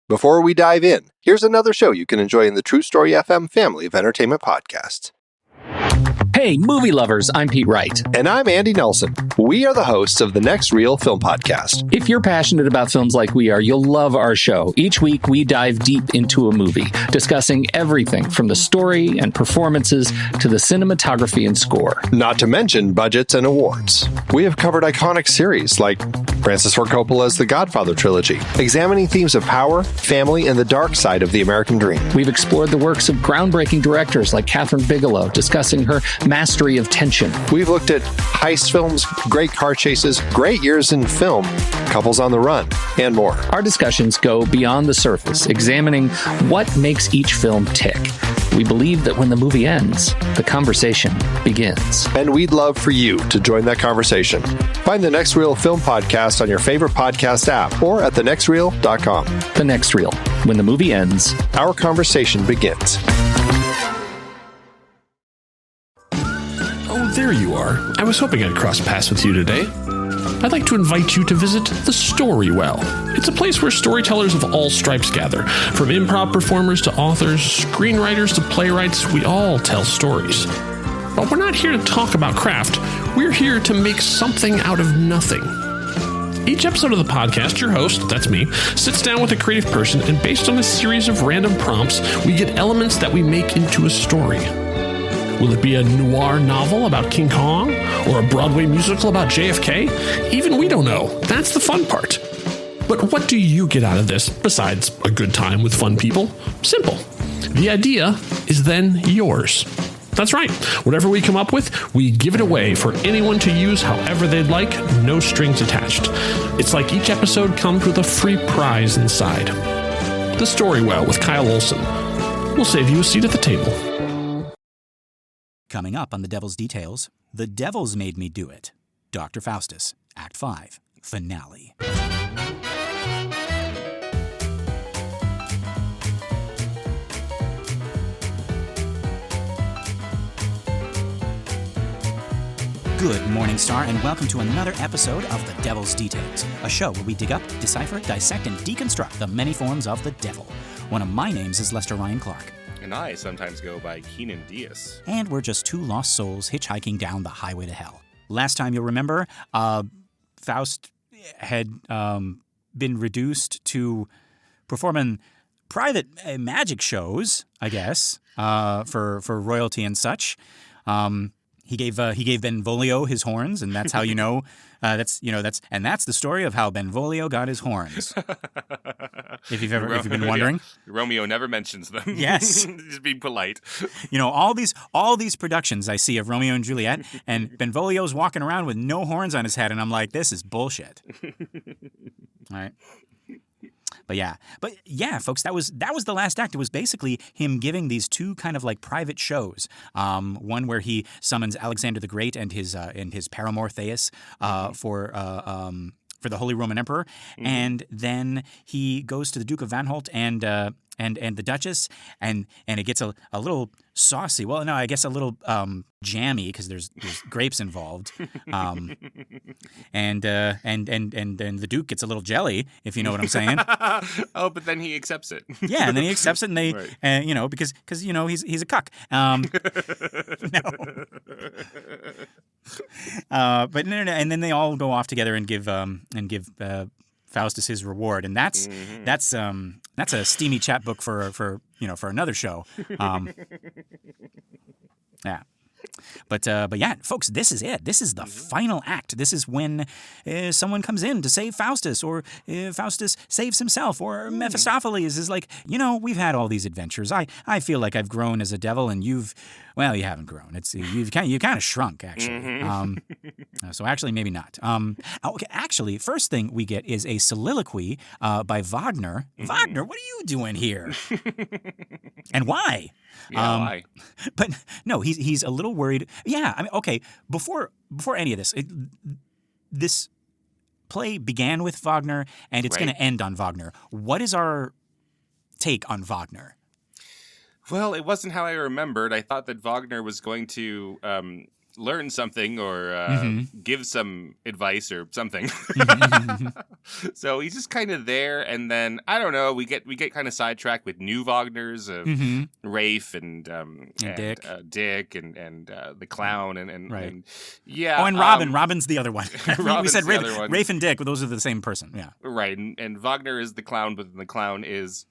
Before we dive in, here's another show you can enjoy in the True Story FM family of entertainment podcasts. Hey, movie lovers, I'm Pete Wright. And I'm Andy Nelson. We are the hosts of the Next Reel Film Podcast. If you're passionate about films like we are, you'll love our show. Each week, we dive deep into a movie, discussing everything from the story and performances to the cinematography and score. Not to mention budgets and awards. We have covered iconic series like Francis Ford Coppola's The Godfather trilogy, examining themes of power, family, and the dark side of the American dream. We've explored the works of groundbreaking directors like Catherine Bigelow, discussing her mastery of tension. We've looked at heist films, great car chases, great years in film, couples on the run, and more. Our discussions go beyond the surface, examining what makes each film tick. We believe that when the movie ends, the conversation begins. And we'd love for you to join that conversation. Find the Next Reel Film Podcast on your favorite podcast app or at thenextreel.com. The Next Reel. When the movie ends, our conversation begins. Oh, there you are. I was hoping I'd cross paths with you today. I'd like to invite you to visit the Storywell. It's a place where storytellers of all stripes gather. From improv performers to authors, screenwriters to playwrights, we all tell stories. But we're not here to talk about craft. We're here to make something out of nothing. Each episode of the podcast, your host, that's me, sits down with a creative person, and based on a series of random prompts, we get elements that we make into a story. Will it be a noir novel about King Kong? Or a Broadway musical about JFK? Even we don't know. That's the fun part. But what do you get out of this, besides a good time with fun people? Simple. The idea is then yours. That's right. Whatever we come up with, we give it away for anyone to use however they'd like, no strings attached. It's like each episode comes with a free prize inside. The Storywell with Kyle Olson. We'll save you a seat at the table. Coming up on The Devil's Details, The Devil's Made Me Do It. Dr. Faustus, Act 5, Finale. Good morning, Star, and welcome to another episode of The Devil's Details, a show where we dig up, decipher, dissect, and deconstruct the many forms of the devil. One of my names is Lester Ryan Clark. And I sometimes go by Keenan Diaz. And we're just two lost souls hitchhiking down the highway to hell. Last time you'll remember, Faust had been reduced to performing private magic shows, I guess, for royalty and such. He gave Benvolio his horns, and that's how you know. That's the story of how Benvolio got his horns. If you've been wondering, Romeo never mentions them. Yes, just being polite. All these productions I see of Romeo and Juliet, and Benvolio's walking around with no horns on his head, and I'm like, this is bullshit. All right. But yeah, folks, that was the last act. It was basically him giving these two kind of like private shows. One where he summons Alexander the Great and his paramour Thais for the Holy Roman Emperor, and then he goes to the Duke of Vanholt and the Duchess, and it gets a little saucy. Well, no, I guess a little jammy because there's grapes involved, and the Duke gets a little jelly, if you know what I'm saying. Oh, but then he accepts it. Yeah, and then he accepts it, and they, right. Because he's a cuck. No. But no, and then they all go off together and give Faustus his reward, and that's a steamy chapbook for another show. Yeah. But yeah, folks, this is it. This is the final act. This is when someone comes in to save Faustus, or Faustus saves himself, or Mephistopheles is like, we've had all these adventures. I feel like I've grown as a devil, and you haven't grown. You kind of shrunk, actually. So actually, maybe not. Okay, actually, first thing we get is a soliloquy by Wagner. Wagner, what are you doing here? And why? Yeah, why? But no, he's a little worried. Yeah, I mean, okay. Before any of this, this play began with Wagner, and it's going to end on Wagner. What is our take on Wagner? Well, it wasn't how I remembered. I thought that Wagner was going to learn something or give some advice or something. So he's just kind of there, and then I don't know. We get kind of sidetracked with new Wagners of Rafe and Dick and the clown and yeah. Oh, and Robin. Robin's the other one. we said the other one. Rafe and Dick, but those are the same person. Yeah. Right, and Wagner is the clown, but the clown is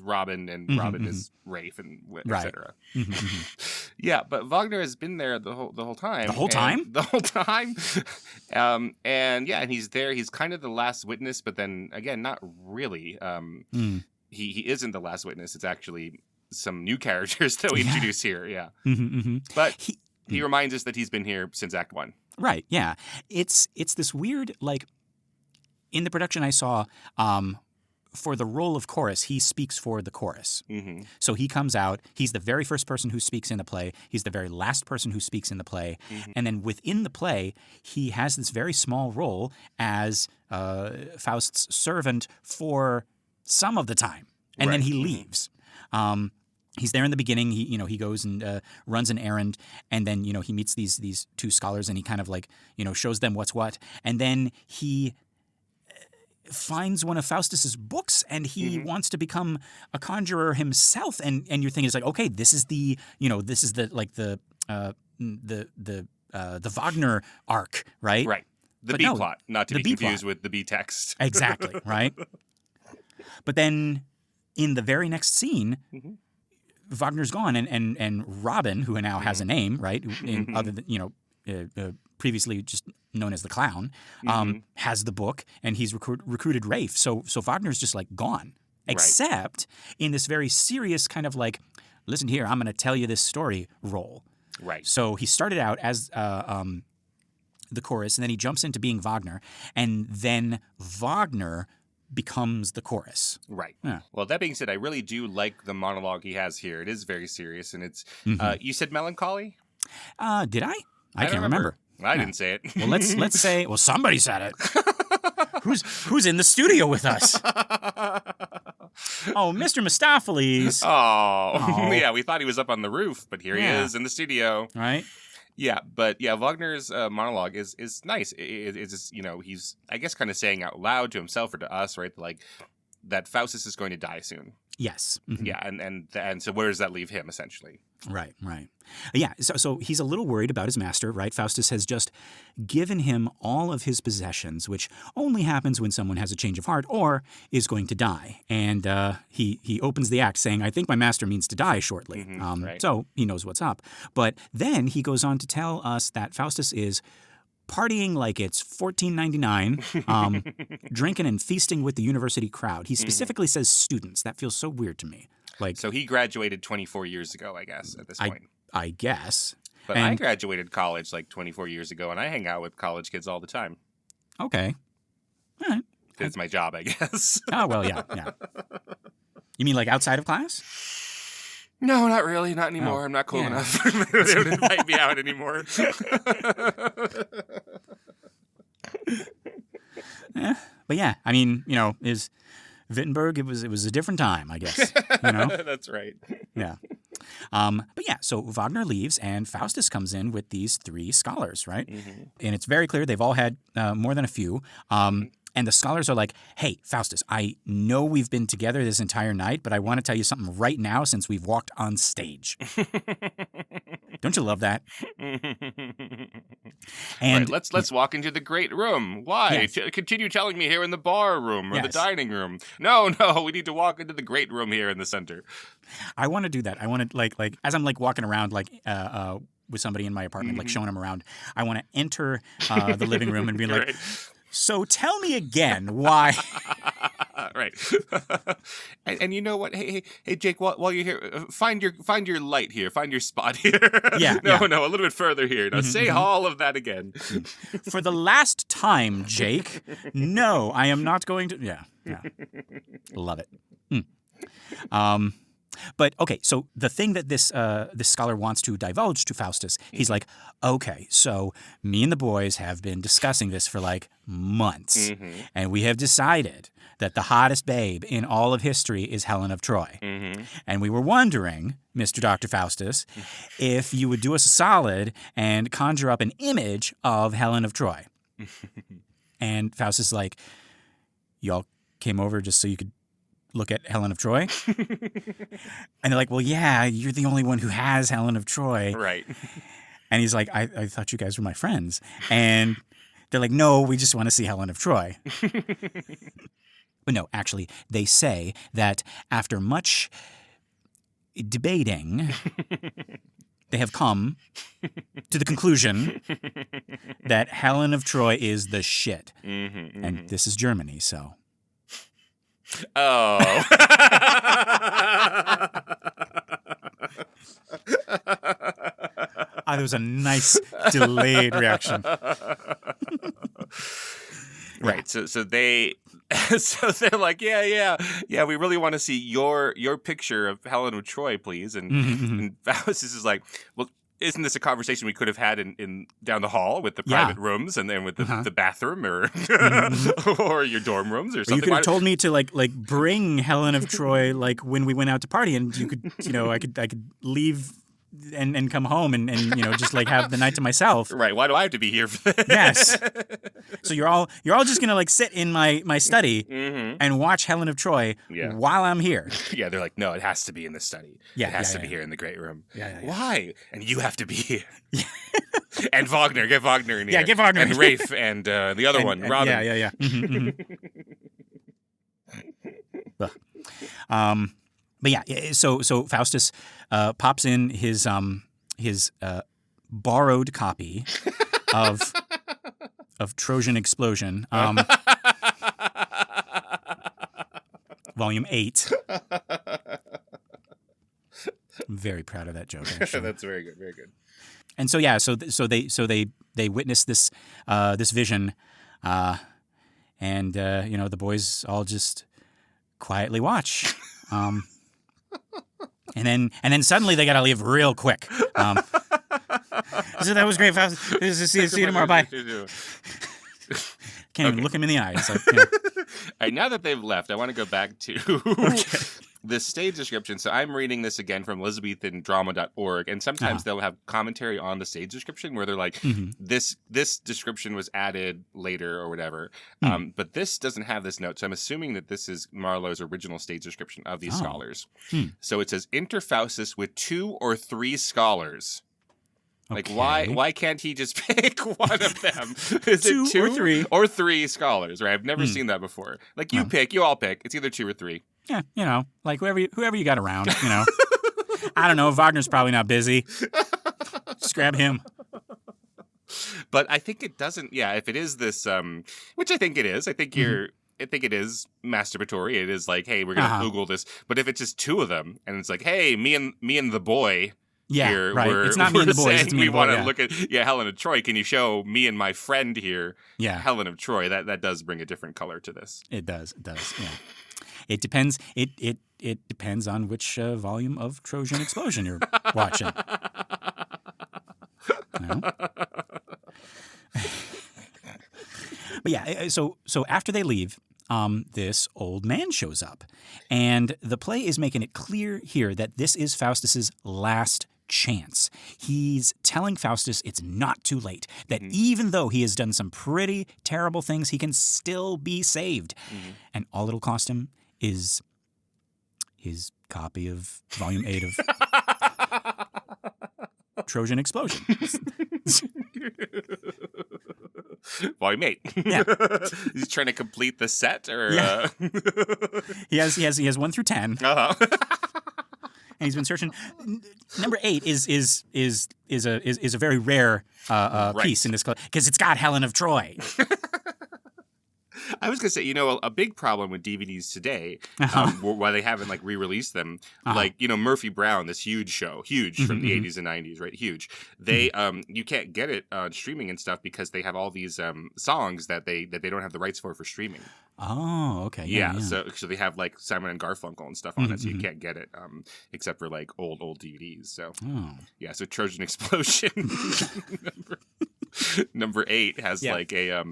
Robin, and Robin is Rafe, and etc. Yeah, but Wagner has been there the whole time. The whole time. And he's there. He's kind of the last witness, but then again, not really. He isn't the last witness. It's actually some new characters that we introduce here. Yeah, but he reminds us that he's been here since Act 1. Right. Yeah. It's this weird, like, in the production I saw. For the role of chorus, he speaks for the chorus. So he comes out. He's the very first person who speaks in the play. He's the very last person who speaks in the play. And then within the play, he has this very small role as Faust's servant for some of the time. And then he leaves. He's there in the beginning. He goes and runs an errand, and then he meets these two scholars, and he kind of like shows them what's what. And then he finds one of Faustus's books, and he wants to become a conjurer himself. And your thing is like, okay, this is the Wagner arc, right? Right. The B plot, not to be confused with the B text. Exactly, right? But then in the very next scene, Wagner's gone, and Robin, who now has a name, right? Other than previously just known as the clown, has the book, and he's recruited Rafe. So Wagner's just like gone, except in this very serious kind of like, listen here, I'm going to tell you this story role. Right. So he started out as the chorus, and then he jumps into being Wagner, and then Wagner becomes the chorus. Right. Yeah. Well, that being said, I really do like the monologue he has here. It is very serious, and it's you said melancholy? Did I? I can't remember. I didn't say it. Well, let's say. Well, somebody said it. Who's in the studio with us? Oh, Mr. Mephistopheles. Oh, yeah. We thought he was up on the roof, but here he is in the studio. Right. Yeah, but Wagner's monologue is nice. It's just, he's I guess kind of saying out loud to himself or to us, right? Like that Faustus is going to die soon. Yes. Yeah, and so where does that leave him essentially? Right. Yeah, so he's a little worried about his master, right? Faustus has just given him all of his possessions, which only happens when someone has a change of heart or is going to die. And he opens the act saying, I think my master means to die shortly. So he knows what's up. But then he goes on to tell us that Faustus is partying like it's $14.99, drinking and feasting with the university crowd. He specifically says students. That feels so weird to me. So he graduated 24 years ago, I guess, at this point. I guess. But I graduated college like 24 years ago, and I hang out with college kids all the time. Okay. All right. It's my job, I guess. Oh, well, yeah. You mean like outside of class? No, not really. Not anymore. I'm not cool enough. They don't invite me out anymore. But yeah, I mean, is Wittenberg, it was a different time, I guess. That's right. Yeah. But yeah, so Wagner leaves, and Faustus comes in with these three scholars, right? And it's very clear they've all had more than a few. And the scholars are like, hey, Faustus, I know we've been together this entire night, but I want to tell you something right now since we've walked on stage. Don't you love that? And let's walk into the great room. Why? Yes. Continue telling me here in the bar room or the dining room. No, we need to walk into the great room here in the center. I want to do that. I want to like as I'm like walking around like with somebody in my apartment, like showing them around. I want to enter the living room and be like, right. So tell me again why. Right. and you know what? Hey, Jake. While you're here, find your light here. Find your spot here. No, a little bit further here. Now say all of that again. For the last time, Jake. No, I am not going to. Yeah. Love it. But okay, so the thing that this scholar wants to divulge to Faustus, he's like, okay, so me and the boys have been discussing this for like months, and we have decided that the hottest babe in all of history is Helen of Troy. And we were wondering, Mr. Dr. Faustus, if you would do us a solid and conjure up an image of Helen of Troy. And Faustus is like, y'all came over just so you could look at Helen of Troy? And they're like, well, yeah, you're the only one who has Helen of Troy. Right. And he's like, I thought you guys were my friends. And they're like, no, we just want to see Helen of Troy. But no, actually, they say that after much debating, they have come to the conclusion that Helen of Troy is the shit. And this is Germany, so. Oh. There was a nice delayed reaction. Right. So they're like, yeah, we really want to see your picture of Helen of Troy, please. And Faustus is like, well, isn't this a conversation we could have had in down the hall with the private rooms and then with the bathroom or or your dorm rooms or something? Or you could have told me to like bring Helen of Troy like when we went out to party, and you could, I could leave and come home and just like have the night to myself. Right. Why do I have to be here for this? Yes. So you're all just gonna like sit in my study and watch Helen of Troy while I'm here. Yeah, they're like, no, it has to be in the study. Yeah, it has to be here in the great room. Yeah. Why? And you have to be here. And Wagner, get Wagner in here. Yeah, get Wagner. And Rafe and the other one, Robin. Yeah. But yeah, so Faustus pops in his borrowed copy of Trojan Explosion, Volume 8. I'm very proud of that joke, actually. That's very good, very good. And so they witness this vision, and the boys all just quietly watch. And then suddenly they gotta leave real quick. So that was great. See you tomorrow. Bye. Can't even look him in the eye. It's like, All right, now that they've left, I want to go back to the stage description. So I'm reading this again from ElizabethanDrama.org, and sometimes they'll have commentary on the stage description where they're like, this description was added later or whatever. But this doesn't have this note, so I'm assuming that this is Marlowe's original stage description of these scholars. So it says, enter Faustus with 2 or 3 scholars. Like, why can't he just pick one of them? Is it 2 or 3? Or 3 scholars, right? I've never seen that before. Like, you all pick. It's either 2 or 3. Yeah, like whoever you got around, I don't know. Wagner's probably not busy. Just grab him. But I think it doesn't, if it is this, which I think it is. I think I think it is masturbatory. It is like, hey, we're going to Google this. But if it's just 2 of them, and it's like, hey, me and the boy... Yeah, here, right. It's not me and the boys. It's me and the boy. We want to look at Helen of Troy. Can you show me and my friend here? Helen of Troy. That does bring a different color to this. It does. Yeah. It depends. It depends on which volume of Trojan Explosion you're watching. But yeah. So after they leave, this old man shows up, and the play is making it clear here that this is Faustus's last chance. He's telling Faustus it's not too late, that even though he has done some pretty terrible things, he can still be saved. And all it'll cost him is his copy of Volume 8 of Trojan Explosion. Volume 8. Yeah. He's trying to complete the set, or he has 1 through 10. And he's been searching. Number 8 is a very rare piece in this because it's got Helen of Troy. I was going to say, a big problem with DVDs today, why they haven't re-released them, Murphy Brown, this huge show, from the 80s and 90s, right? Huge. They, you can't get it on streaming and stuff because they have all these songs that they don't have the rights for streaming. Oh, okay. Yeah. So they have like Simon and Garfunkel and stuff on it, so you can't get it except for like old DVDs. So yeah. So Trojan Explosion number 8 has like a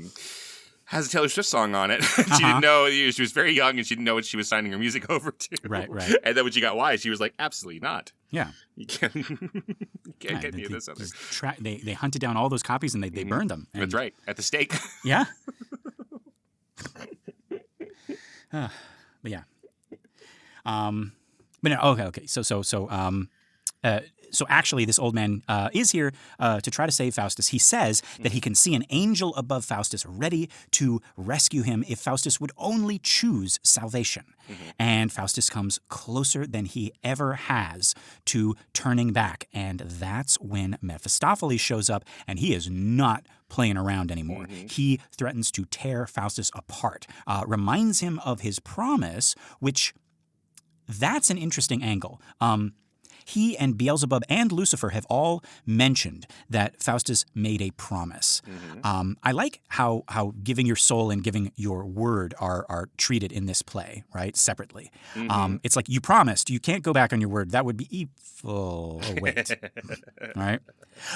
has a Taylor Swift song on it. She didn't know. She was very young and she didn't know what she was signing her music over to. Right. And then when she got why, she was like, absolutely not. Yeah. You can't get any of this other. They hunted down all those copies and they burned them. That's right. At the stake. Yeah. But yeah. But no, okay. So actually, this old man is here to try to save Faustus. He says that he can see an angel above Faustus ready to rescue him if Faustus would only choose salvation. And Faustus comes closer than he ever has to turning back. And that's when Mephistopheles shows up, and he is not playing around anymore. He threatens to tear Faustus apart, reminds him of his promise, which that's an interesting angle. He and Beelzebub and Lucifer have all mentioned that Faustus made a promise. I like how giving your soul and giving your word are treated in this play, right? Separately. It's like you promised. You can't go back on your word. That would be evil. Oh, wait. All right?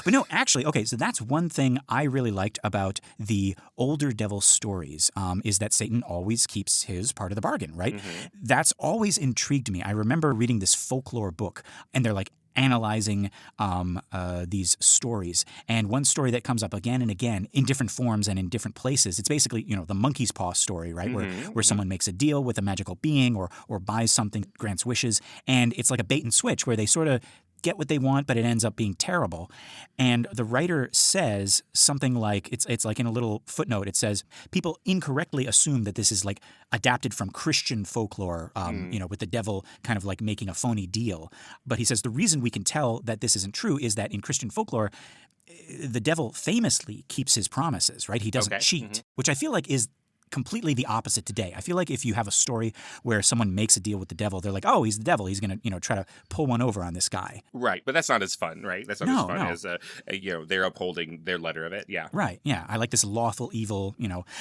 But no, actually, okay, so that's one thing I really liked about the older devil stories is that Satan always keeps his part of the bargain, right? That's always intrigued me. I remember reading this folklore book, and they're like analyzing these stories. And one story that comes up again and again in different forms and in different places, it's basically, the monkey's paw story, right? Where someone makes a deal with a magical being or buys something, grants wishes, and it's like a bait and switch where they sort of get what they want, but it ends up being terrible. And the writer says something like, it's like in a little footnote, it says, people incorrectly assume that this is like adapted from Christian folklore, with the devil kind of like making a phony deal. But he says the reason we can tell that this isn't true is that in Christian folklore, the devil famously keeps his promises, right? He doesn't cheat, which I feel like is completely the opposite today. I feel like if you have a story where someone makes a deal with the devil, they're like, oh, he's the devil. He's going to, try to pull one over on this guy. Right. But that's not as fun, right? That's not as fun as, they're upholding their letter of it. Yeah. Right. Yeah. I like this lawful evil,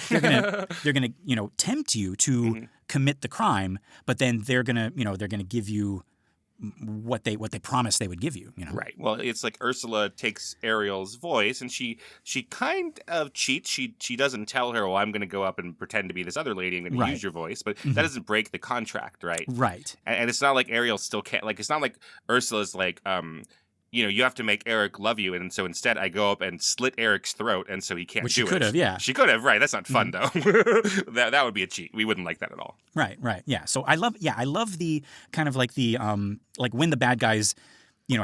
they're going to, tempt you to commit the crime, but then they're going to give you what they promised they would give you, Right. Well, it's like Ursula takes Ariel's voice and she kind of cheats. She doesn't tell her, I'm going to go up and pretend to be this other lady. I'm going to use your voice, but that doesn't break the contract, right? Right. And it's not like Ariel still can't, like, it's not like Ursula's like, you have to make Eric love you, and so instead I go up and slit Eric's throat, and so he can't do it. Which she could have, yeah. She could have, right. That's not fun, though. That would be a cheat. We wouldn't like that at all. Right, yeah. So I love the kind of like the, like when the bad guys,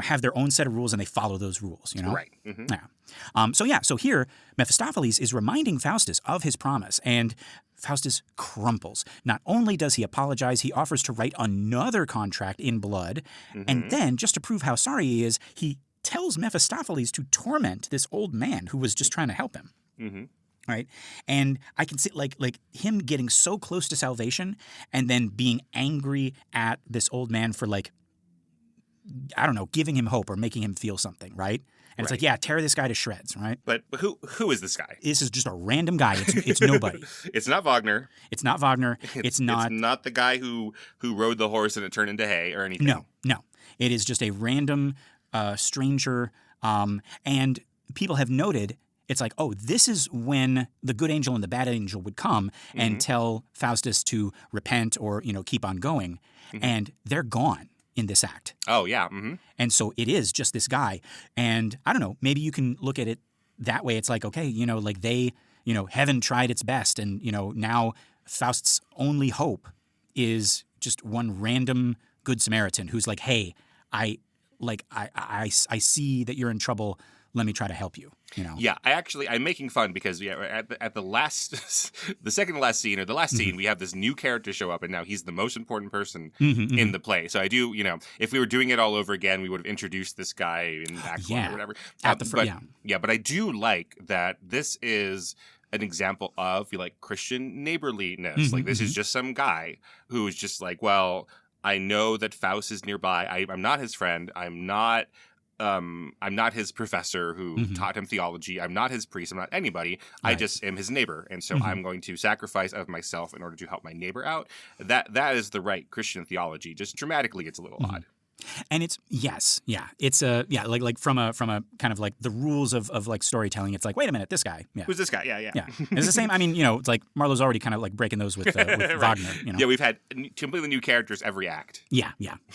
have their own set of rules and they follow those rules, Right. Yeah. So here, Mephistopheles is reminding Faustus of his promise, and Faustus crumples. Not only does he apologize, he offers to write another contract in blood, and then, just to prove how sorry he is, he tells Mephistopheles to torment this old man who was just trying to help him. Right? And I can see like him getting so close to salvation and then being angry at this old man for giving him hope or making him feel something, right? And it's like, yeah, tear this guy to shreds, right? But who is this guy? This is just a random guy. It's nobody. It's not Wagner. It's not Wagner. It's not the guy who rode the horse and it turned into hay or anything. No. It is just a random stranger. And people have noted, it's like, oh, this is when the good angel and the bad angel would come and tell Faustus to repent or, keep on going. And they're gone in this act. Oh, yeah. And so it is just this guy. And I don't know, maybe you can look at it that way. It's like, okay, like they, heaven tried its best. And, now Faust's only hope is just one random good Samaritan who's like, hey, I see that you're in trouble. Let me try to help you. Yeah, I'm making fun because at the last, the second to last scene or the last scene, we have this new character show up, and now he's the most important person in the play. So I do, if we were doing it all over again, we would have introduced this guy in Act 1 or whatever. But I do like that this is an example of Christian neighborliness. Like this is just some guy who is just like, well, I know that Faust is nearby. I'm not his friend. I'm not I'm not his professor who taught him theology. I'm not his priest. I'm not anybody. Right. I just am his neighbor. And so I'm going to sacrifice of myself in order to help my neighbor out. That is the right Christian theology. Just dramatically, it's a little odd. And it's it's like from a kind of like the rules of like storytelling. It's like, wait a minute, this guy, who's this guy? Yeah. It's the same. I mean, it's like Marlowe's already kind of like breaking those with right. Wagner. Yeah, we've had completely new characters every act. Yeah,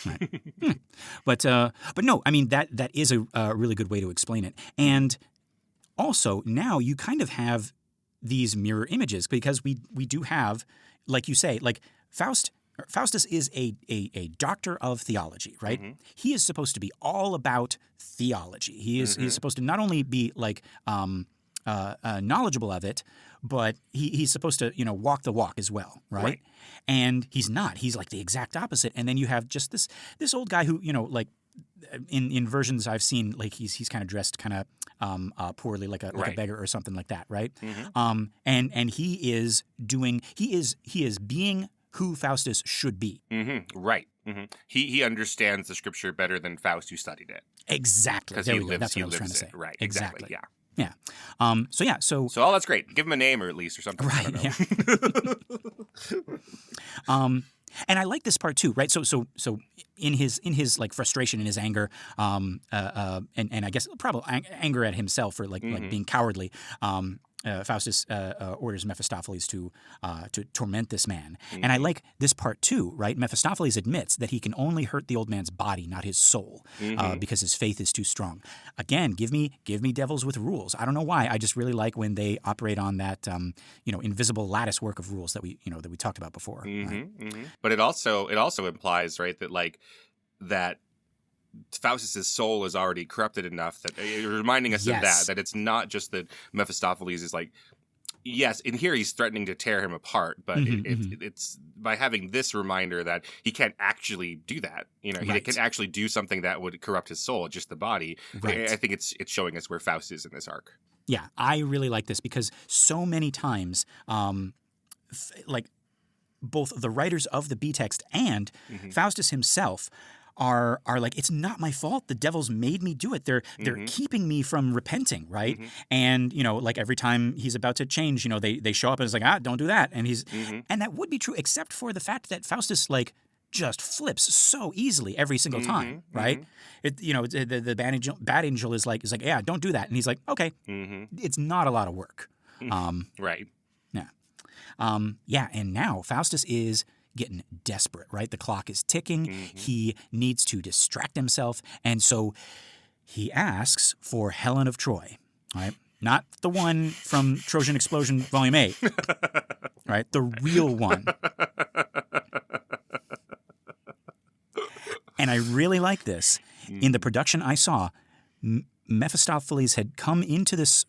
right. But no, I mean that is a really good way to explain it. And also now you kind of have these mirror images because we do have, like you say, like Faustus is a doctor of theology, right? Mm-hmm. He is supposed to be all about theology. He's supposed to not only be like knowledgeable of it, but he's supposed to walk the walk as well, right? And he's not. He's like the exact opposite. And then you have just this old guy who like in versions I've seen, like he's kind of dressed kind of poorly, like a beggar or something like that, right? Mm-hmm. And he is being who Faustus should be. Mm-hmm. Right. Mm-hmm. He understands the scripture better than Faust, who studied it. Exactly. There we go. That's what I was trying to say. Right. Exactly. Yeah. Yeah. So all that's great. Give him a name or at least or something. Right. Yeah. And I like this part too, right? So in his like frustration and his anger, and I guess probably anger at himself for like being cowardly. Faustus orders Mephistopheles to torment this man. Mm-hmm. And I like this part too, right? Mephistopheles admits that he can only hurt the old man's body, not his soul, because his faith is too strong. Again, give me devils with rules. I don't know why. I just really like when they operate on that invisible lattice work of rules that we talked about before. Mm-hmm. Right? Mm-hmm. But it also implies, right, that like that Faustus's soul is already corrupted enough that reminding us of that it's not just that Mephistopheles is like, yes, in here he's threatening to tear him apart, but it's by having this reminder that he can't actually do that. He can actually do something that would corrupt his soul, just the body. Right. I think it's showing us where Faust is in this arc. Yeah, I really like this because so many times, like both the writers of the B text and Faustus himself are like, it's not my fault. The devils made me do it. They're keeping me from repenting, right? Mm-hmm. And like every time he's about to change, they show up and it's like, don't do that. And and that would be true, except for the fact that Faustus like just flips so easily every single time, right? It the bad angel is like, yeah, don't do that, and he's like, okay, it's not a lot of work, right? Yeah, and now Faustus is getting desperate, right? The clock is ticking. He needs to distract himself. And so he asks for Helen of Troy, right? Not the one from Trojan Explosion Volume 8, right? The real one. And I really like this. In the production I saw, Mephistopheles had come into this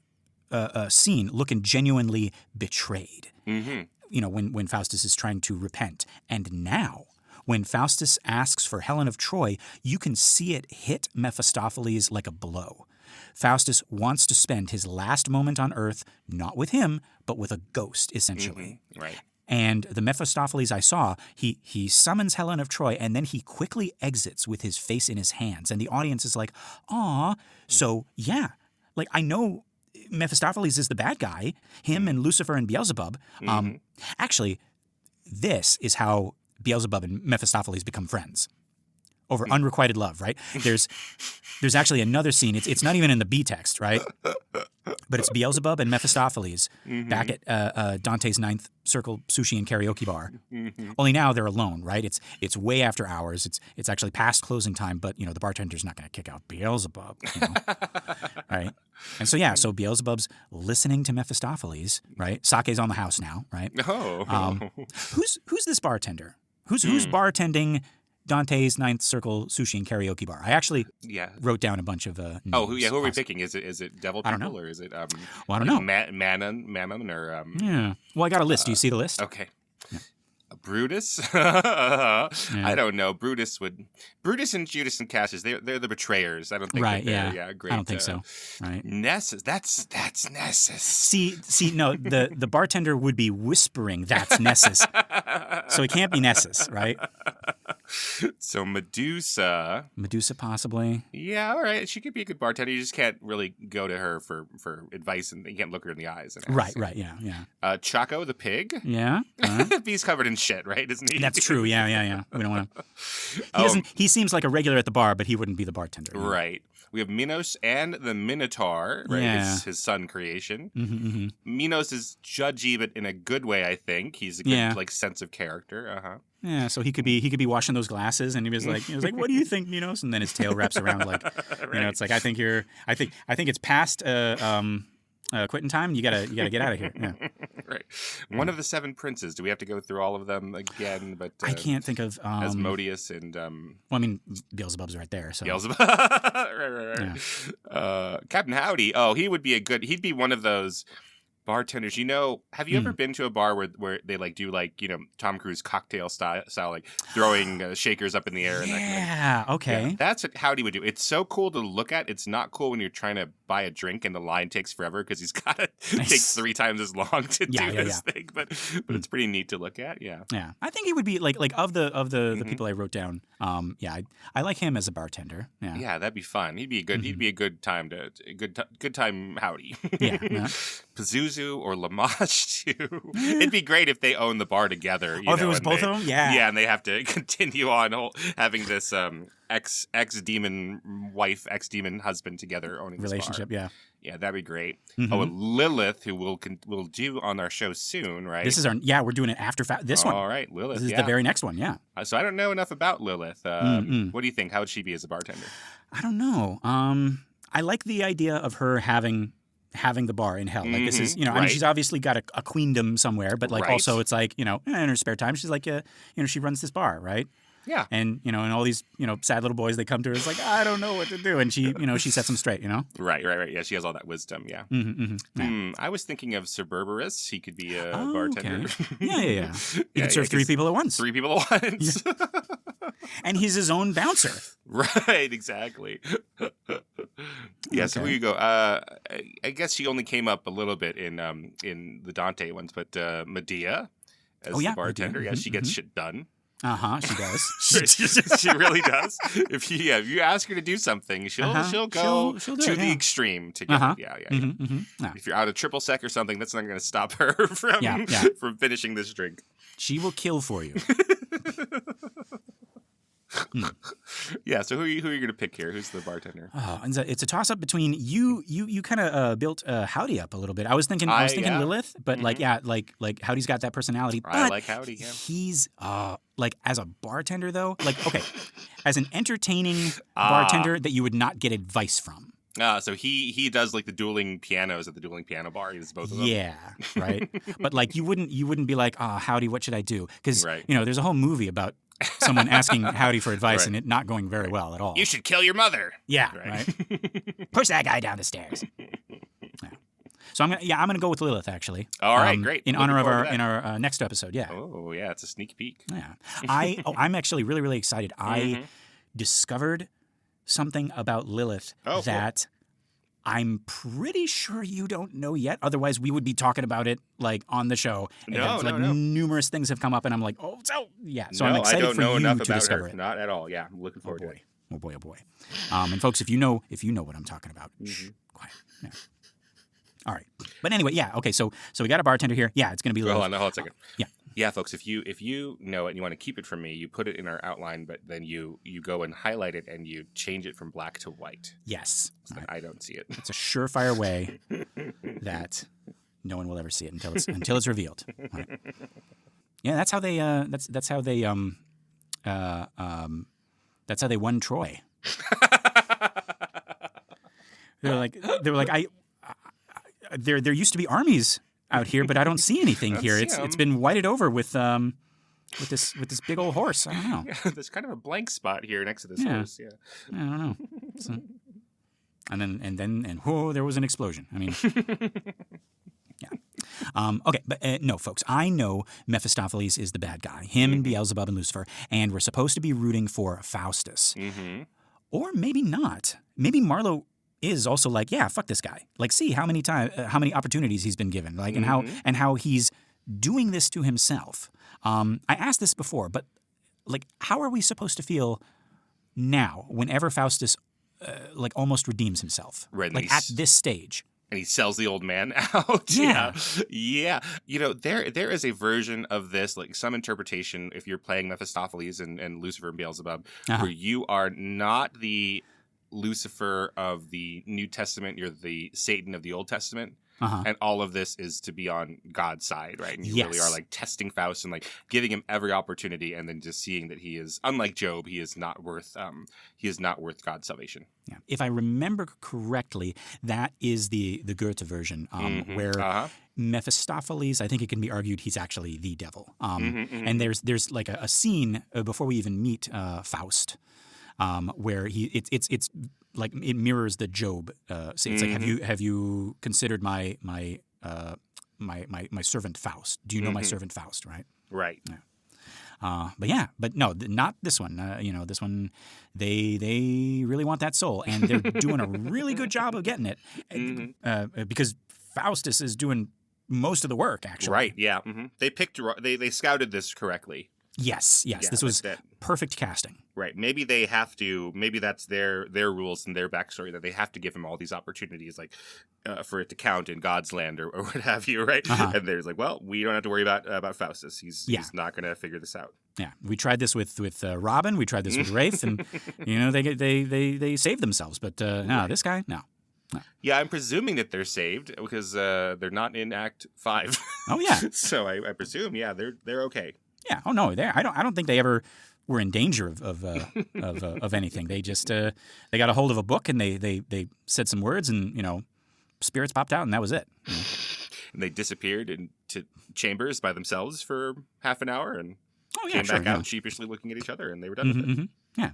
scene looking genuinely betrayed. When Faustus is trying to repent. And now, when Faustus asks for Helen of Troy, you can see it hit Mephistopheles like a blow. Faustus wants to spend his last moment on earth, not with him, but with a ghost, essentially. Right. And the Mephistopheles I saw, he summons Helen of Troy, and then he quickly exits with his face in his hands. And the audience is like, aw. So, yeah, like I know Mephistopheles is the bad guy, him and Lucifer and Beelzebub. Actually, this is how Beelzebub and Mephistopheles become friends. Over unrequited love, right? There's actually another scene. It's not even in the B text, right? But it's Beelzebub and Mephistopheles back at Dante's Ninth Circle Sushi and Karaoke Bar. Only now they're alone, right? It's way after hours. It's actually past closing time, but the bartender's not going to kick out Beelzebub, right? And so Beelzebub's listening to Mephistopheles, right? Sake's on the house now, right? Oh. Who's this bartender? Who's bartending Dante's Ninth Circle Sushi and Karaoke Bar? I actually wrote down a bunch of names. Who are we picking? Is it devil people? I don't know. Or is it I don't know. Mammon or Yeah. Well, I got a list. Do you see the list? Okay. Yeah. Brutus? I don't know. Brutus and Judas and Cassius, they're the betrayers. I don't think they're great. I don't think so. Right. Nessus. That's Nessus. See, no, the bartender would be whispering, that's Nessus. So it can't be Nessus, right? So Medusa, possibly. yeah, all right, she could be a good bartender. You just can't really go to her for advice, and you can't look her in the eyes. And ask. Right, yeah. Chaco the pig. Yeah. He's covered in shit, right? Isn't he? That's true. Yeah. We don't want to. He seems like a regular at the bar, but he wouldn't be the bartender. Right. We have Minos and the Minotaur, right? Yeah. His son creation. Mm-hmm. Minos is judgy, but in a good way, I think. He's a good sense of character. Uh-huh. Yeah, so he could be washing those glasses, and he was like, "What do you think, Minos?" And then his tail wraps around like, it's like, I think it's past quitting time. You gotta get out of here. Yeah. Right. One of the 7 princes. Do we have to go through all of them again? But I can't think of Asmodeus and well, I mean, Beelzebub's right there. So Beelzebub. right. Yeah. Captain Howdy. Oh, he'd be one of those bartenders. Have you ever been to a bar where they do Tom Cruise cocktail style, like throwing shakers up in the air? And okay. Yeah, that's what Howdy would do. It's so cool to look at. It's not cool when you're trying to buy a drink and the line takes forever because he's got to take 3 times as long to do this thing. But it's pretty neat to look at. Yeah. Yeah. I think he would be like of the people I wrote down. I like him as a bartender. Yeah. Yeah, that'd be fun. He'd be a good time good time Howdy. Yeah. Pazuzu or Lamash too. It'd be great if they own the bar together. If it was both of them? Yeah. Yeah, and they have to continue on having this ex-demon wife, ex-demon husband together owning this relationship. bar. Yeah, that'd be great. Mm-hmm. Oh, and Lilith, who we'll do on our show soon, right? This is we're doing it after this one. All right, Lilith. This is the very next one. Yeah. So I don't know enough about Lilith. What do you think? How would she be as a bartender? I don't know. I like the idea of her having the bar in hell. Like this is, I mean, she's obviously got a queendom somewhere, but also it's like, in her spare time, she's like, she runs this bar, right? Yeah. And, and all these, sad little boys, they come to her, it's like, I don't know what to do. And she, she sets them straight, Right. Yeah, she has all that wisdom, yeah. Yeah. I was thinking of Cerberus. He could be a bartender. Okay. Yeah. He could serve 3 people at once. 3 people at once. Yeah. And he's his own bouncer. Right, exactly. Yeah, so who you go? I guess she only came up a little bit in the Dante ones, but Medea as the bartender. Medea. Yeah, she gets shit done. She does. She really does. If you ask her to do something, she'll go she'll to the extreme to get. Yeah. If you're out of triple sec or something, that's not going to stop her from finishing this drink. She will kill for you. Yeah, so who are you going to pick here? Who's the bartender? Oh, it's a toss up between you kind of built Howdy up a little bit. I was thinking Lilith, but like Howdy's got that personality. I like Howdy. Yeah. He's as a bartender though, okay, as an entertaining bartender that you would not get advice from. So he does like the dueling pianos at the dueling piano bar. He does both of them. Yeah, right. But you wouldn't be like, Howdy, what should I do? Because there's a whole movie about someone asking Howdy for advice and it not going very well at all. You should kill your mother. Yeah, right. Push that guy down the stairs. Yeah. So I'm gonna go with Lilith actually. All right, great. In honor of our next episode. Yeah. Oh yeah, it's a sneak peek. Yeah. I'm actually really really excited. I discovered something about Lilith that I'm pretty sure you don't know yet. Otherwise, we would be talking about it on the show. No. Numerous things have come up, and I'm like, So I'm excited I don't for know you enough to about discover her. it. Not at all. Yeah, I'm looking forward to it. Oh boy. And folks, if you know what I'm talking about, shh, quiet. Yeah. All right. But anyway, yeah. Okay. So we got a bartender here. Yeah, it's gonna be Lilith. Hold on a second. Yeah. Yeah, folks, if you know it and you want to keep it from me, you put it in our outline, but then you go and highlight it and you change it from black to white. Yes. So that I don't see it. It's a surefire way that no one will ever see it until it's revealed. Right. Yeah, that's how they won Troy. They were like there used to be armies out here, but I don't see anything here. It's been whited over with this big old horse. I don't know. Yeah, there's kind of a blank spot here next to this horse. Yeah. I don't know. So, and then there was an explosion. I mean, yeah. Okay, but no, folks. I know Mephistopheles is the bad guy. Him and Beelzebub and Lucifer, and we're supposed to be rooting for Faustus, or maybe not. Maybe Marlowe is also like, yeah, fuck this guy. See how many opportunities he's been given, and how he's doing this to himself. I asked this before, but like, how are we supposed to feel now whenever Faustus, like, almost redeems himself? Right, Like, at this stage. And he sells the old man out. Yeah. Yeah. You know, there is a version of this, like some interpretation, if you're playing Mephistopheles and Lucifer and Beelzebub, where you are not the Lucifer of the New Testament, you're the Satan of the Old Testament. And all of this is to be on God's side, right? And you really are like testing Faust and like giving him every opportunity, and then just seeing that he is, unlike Job, he is not worth God's salvation. Yeah. If I remember correctly, that is the Goethe version, where Mephistopheles, I think it can be argued he's actually the devil. And there's like a scene before we even meet Faust, where it's like it mirrors the Job. So it's like, have you considered my servant Faust? Do you know my servant Faust? Right. Right. Yeah. But no, not this one. This one, they really want that soul, and they're doing a really good job of getting it, because Faustus is doing most of the work, actually. Right. Yeah. They scouted this correctly. Yes. This was perfect casting. Right. Maybe they have to. Maybe that's their rules and their backstory, that they have to give him all these opportunities, like for it to count in God's land or what have you. Right. And there's like, well, we don't have to worry about Faustus. He's not going to figure this out. Yeah. We tried this with Robin. We tried this with Wraith, and they saved themselves. But no, this guy, no. Yeah, I'm presuming that they're saved because they're not in Act 5. Oh yeah. So I presume, they're okay. Yeah. Oh no. I don't think they ever were in danger of anything. They just they got a hold of a book, and they said some words, and spirits popped out, and that was it. And they disappeared into chambers by themselves for half an hour, and came back out sheepishly looking at each other, and they were done with it. Yeah.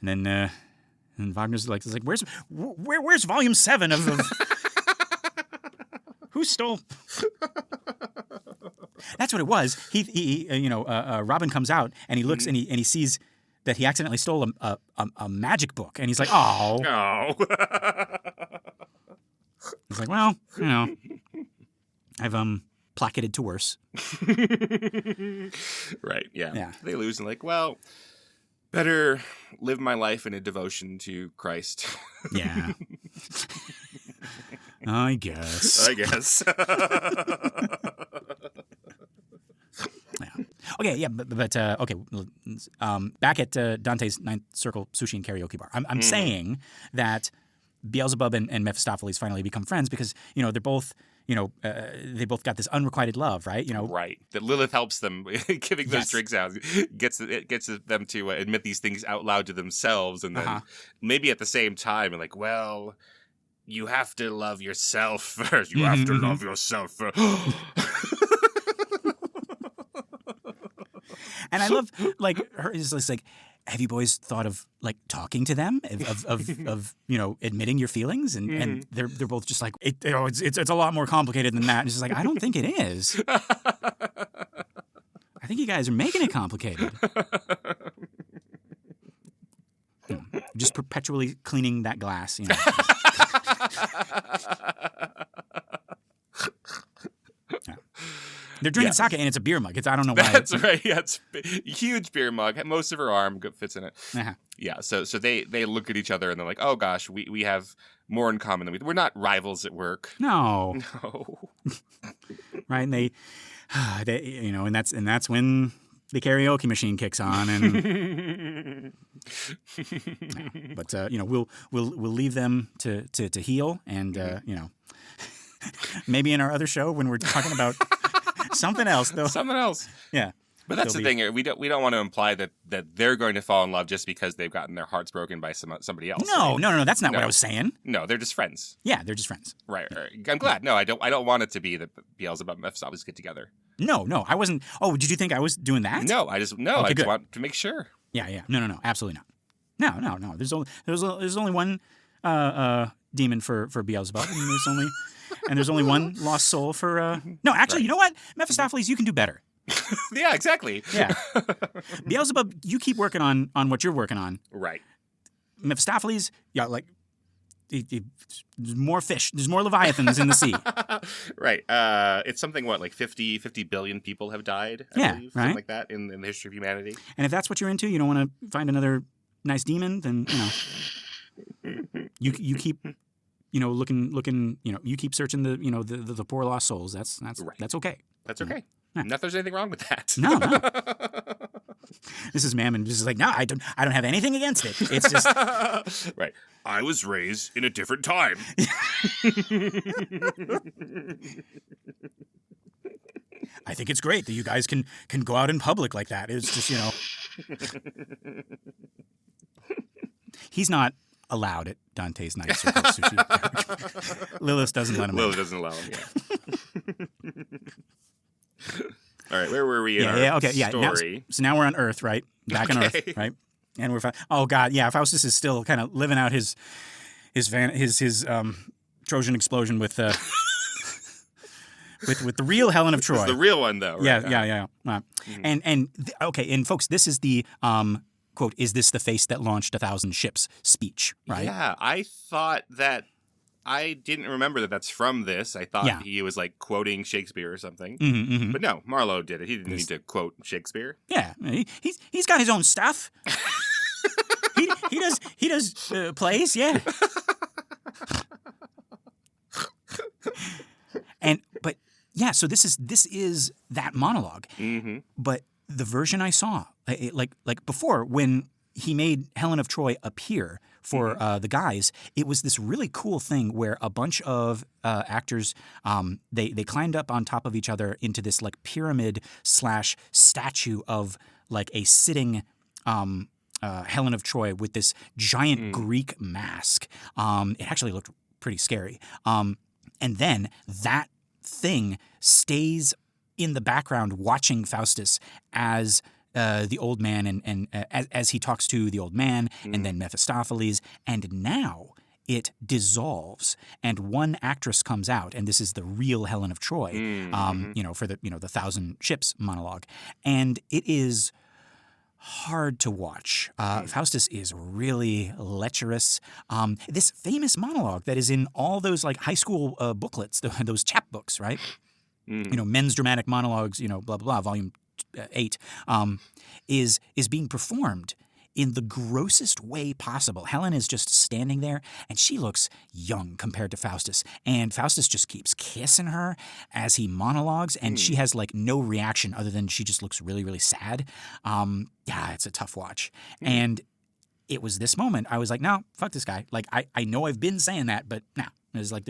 And then Wagner's like, where's volume 7 of who stole? That's what it was. He Robin comes out, and he looks and he sees that he accidentally stole a magic book, and he's like, oh. He's like, well, I've placketed to worse. Right. Yeah. They lose, and like, well, better live my life in a devotion to Christ. Yeah. I guess. Okay, yeah, but okay. Back at Dante's Ninth Circle Sushi and Karaoke Bar, I'm saying that Beelzebub and Mephistopheles finally become friends because they're both they both got this unrequited love, right? Right. That Lilith helps them giving those drinks out, gets them to admit these things out loud to themselves, and then maybe at the same time, like, well, you have to love yourself first. You have to love yourself first. And I love like her is just like, have you boys thought of like talking to them of admitting your feelings? And they're both just like, it's a lot more complicated than that. And it's just like, I don't think it is. I think you guys are making it complicated. Just perpetually cleaning that glass. They're drinking sake, and it's a beer mug. I don't know why. That's right. Yeah, it's a huge beer mug. Most of her arm fits in it. Yeah. So they look at each other, and they're like, "Oh gosh, we have more in common than we're not rivals at work." No. Right, and they and that's when the karaoke machine kicks on, and but we'll leave them to heal, and maybe in our other show when we're talking about. Something else, though. Something else. Yeah. But that's the thing here. We don't want to imply that they're going to fall in love just because they've gotten their hearts broken by somebody else. No. That's not what I was saying. No, they're just friends. Yeah, they're just friends. Right. I'm glad. No, I don't want it to be that Beelzebub and Mephistopheles get together. No, I wasn't. Oh, did you think I was doing that? No, I just want to make sure. Yeah. No, absolutely not. No. There's only one demon for Beelzebub, and there's only one lost soul for. No, actually, You know what, Mephistopheles, you can do better. Yeah, exactly. Yeah. Beelzebub, you keep working on what you're working on. Right. Mephistopheles, there's more fish. There's more leviathans in the sea. Right. It's something, what, like 50 billion people have died, I believe, right. something like that in the history of humanity. And if that's what you're into, you don't want to find another nice demon, then, you keep, looking, you keep searching the poor lost souls. That's Right. That's okay. That's okay. Yeah. Not that there's anything wrong with that. No. Mrs. Mammon just is like, no, I don't have anything against it. It's just Right. I was raised in a different time. I think it's great that you guys can go out in public like that. It's just, he's not allowed at Dante's Night Circle Sushi. Lilith doesn't let him. Lilith doesn't allow him, yeah. All right, where were we in our story? Now we're on Earth, right? Back on Earth, right? And we're oh god, yeah. Faustus is still kind of living out his Trojan Explosion with with the real Helen of Troy. It's the real one, though. Right? Yeah. And folks, this is the quote: "Is this the face that launched 1,000 ships?" speech, right? Yeah, I thought that. I didn't remember that that's from this. I thought he was like quoting Shakespeare or something. Mm-hmm. But no, Marlowe did it. He didn't need to quote Shakespeare. Yeah, he's got his own stuff. he does plays, yeah. So this is that monologue. Mm-hmm. But the version I saw, like before, when he made Helen of Troy appear for the guys, it was this really cool thing where a bunch of actors, they climbed up on top of each other into this like pyramid / statue of like a sitting Helen of Troy with this giant Greek mask. It actually looked pretty scary. And then that thing stays in the background watching Faustus as the old man and as he talks to the old man and then Mephistopheles, and now it dissolves and one actress comes out, and this is the real Helen of Troy, for the 1,000 ships monologue, and it is hard to watch. Faustus is really lecherous. This famous monologue that is in all those like high school booklets, those chapbooks, right? Men's dramatic monologues, blah blah blah, volume 8, is being performed in the grossest way possible. Helen is just standing there, and she looks young compared to Faustus. And Faustus just keeps kissing her as he monologues, and she has like no reaction other than she just looks really, really sad. It's a tough watch. And it was this moment I was like, no, fuck this guy. Like I know I've been saying that, but no. There's like,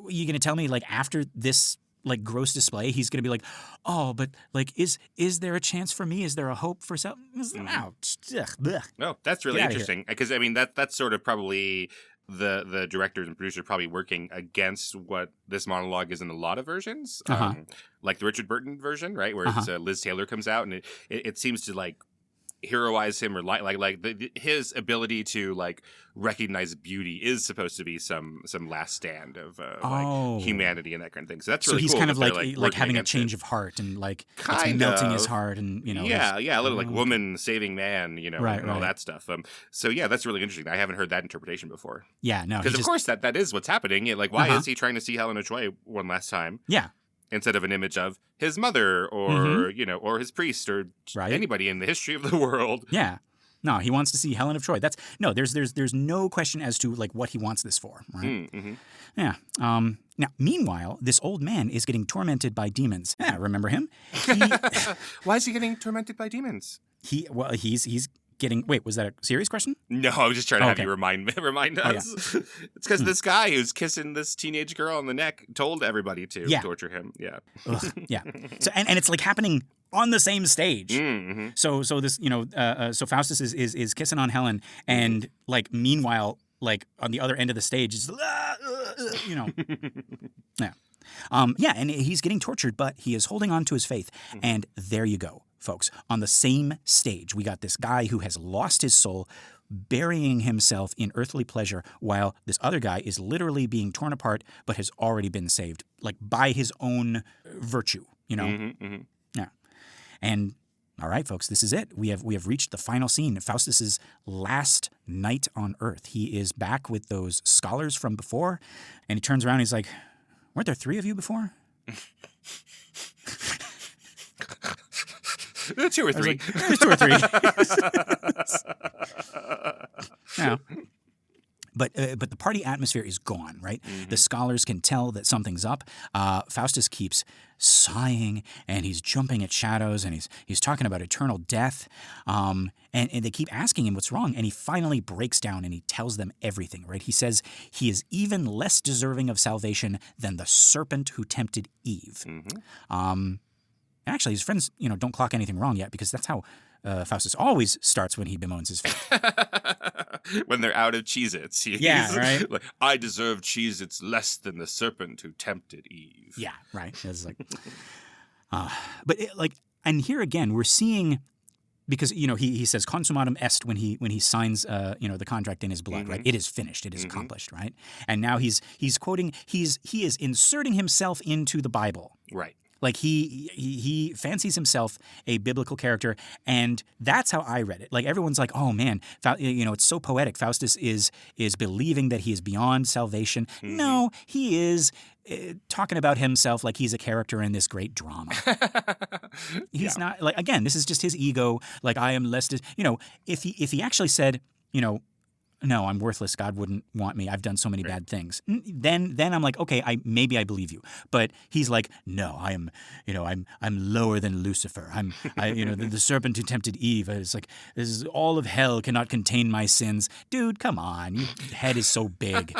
you gonna tell me like after this like gross display, he's gonna be like, oh, but like, is there a chance for me? Is there a hope for self? No, that's really interesting, because I mean that's sort of probably the directors and producers probably working against what this monologue is in a lot of versions, like the Richard Burton version, right, where it's, Liz Taylor comes out and it seems to like heroize him, or his ability to like recognize beauty is supposed to be some last stand of like humanity and that kind of thing. So that's really he's cool. Kind of like having a change of heart and like it's melting his heart and a little like woman saving man, and all that stuff. So yeah, that's really interesting. I haven't heard that interpretation before. Yeah, no, because of course that is what's happening. Like why is he trying to see Helen of Troy one last time? Yeah. Instead of an image of his mother or, or his priest or anybody in the history of the world. Yeah. No, he wants to see Helen of Troy. There's no question as to like what he wants this for, right? Yeah. Now, meanwhile, this old man is getting tormented by demons. Yeah, remember him? Why is he getting tormented by demons? He's getting. Wait, was that a serious question? No, I was just trying to have you remind us. Yeah. It's because this guy who's kissing this teenage girl on the neck told everybody to torture him. Yeah. Yeah. So and it's like happening on the same stage. So this so Faustus is kissing on Helen, and like meanwhile like on the other end of the stage is yeah. And he's getting tortured, but he is holding on to his faith, and there you go. Folks, on the same stage, we got this guy who has lost his soul, burying himself in earthly pleasure, while this other guy is literally being torn apart, but has already been saved, like by his own virtue, Yeah. And All right, folks, this is it. We have reached the final scene. Faustus's last night on Earth. He is back with those scholars from before, and he turns around and he's like, weren't there 3 of you before? 2 or 3. There's 2 or 3. Yeah. But the party atmosphere is gone, right? The scholars can tell that something's up. Faustus keeps sighing, and he's jumping at shadows, and he's talking about eternal death. And they keep asking him what's wrong, and he finally breaks down and he tells them everything, right? He says he is even less deserving of salvation than the serpent who tempted Eve. Actually, his friends, don't clock anything wrong yet, because that's how Faustus always starts when he bemoans his fate. When they're out of Cheez-Its. Yeah, right? Like, I deserve Cheez-Its less than the serpent who tempted Eve. Yeah, right. It's like, and here again, we're seeing, because, he says consummatum est when he signs, the contract in his blood, right? It is finished. It is accomplished, right? And now he's quoting, he is inserting himself into the Bible. Right. Like he fancies himself a biblical character, and that's how I read it. Like everyone's like, "Oh man, it's so poetic." Faustus is believing that he is beyond salvation. No, he is talking about himself like he's a character in this great drama. He's not, like, again, this is just his ego. Like, I am less. If he actually said, no, I'm worthless. God wouldn't want me. I've done so many bad things. Then I'm like, okay, maybe I believe you. But he's like, no, I'm lower than Lucifer. The serpent who tempted Eve. It's like, this is all of hell cannot contain my sins. Dude, come on. Your head is so big.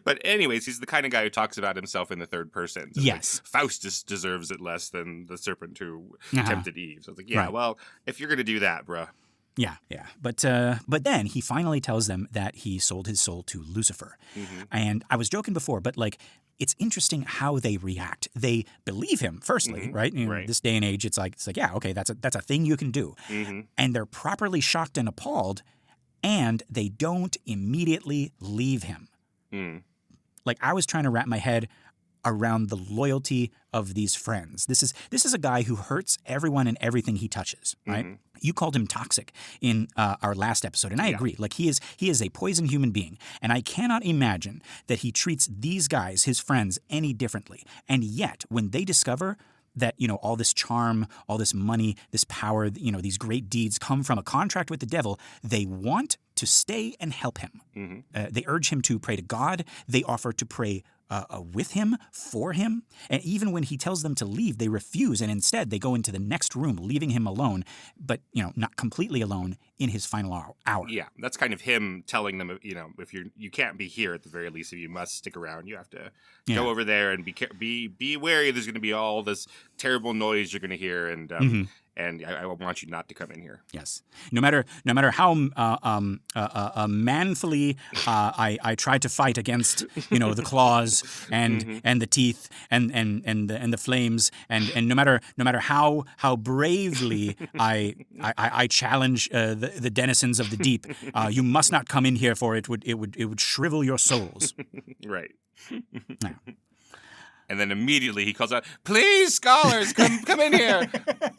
But anyways, he's the kind of guy who talks about himself in the third person. So yes. Like, Faustus deserves it less than the serpent who tempted Eve. So it's like, yeah, right. Well, if you're going to do that, bruh. Yeah. But then he finally tells them that he sold his soul to Lucifer. And I was joking before, but like, it's interesting how they react. They believe him, firstly, right? This day and age, it's like, yeah, okay, that's a thing you can do. And they're properly shocked and appalled, and they don't immediately leave him. Like, I was trying to wrap my head around the loyalty of these friends. This is a guy who hurts everyone and everything he touches, right? You called him toxic in our last episode, and I agree. Like, he is a poison human being, and I cannot imagine that he treats these guys, his friends, any differently. And yet, when they discover that, all this charm, all this money, this power, these great deeds come from a contract with the devil, they want to stay and help him. They urge him to pray to God. They offer to pray with him, for him. And even when he tells them to leave, they refuse, and instead they go into the next room, leaving him alone, but, not completely alone in his final hour. Yeah, that's kind of him telling them, if you can't be here at the very least, if you must stick around, you have to go over there and be wary. There's going to be all this terrible noise you're going to hear, and I want you not to come in here. Yes. No matter how manfully I try to fight against the claws and the teeth and the flames, and no matter how bravely I challenge the denizens of the deep, you must not come in here, for it would shrivel your souls. Right. Yeah. And then immediately he calls out, "Please, scholars, come in here.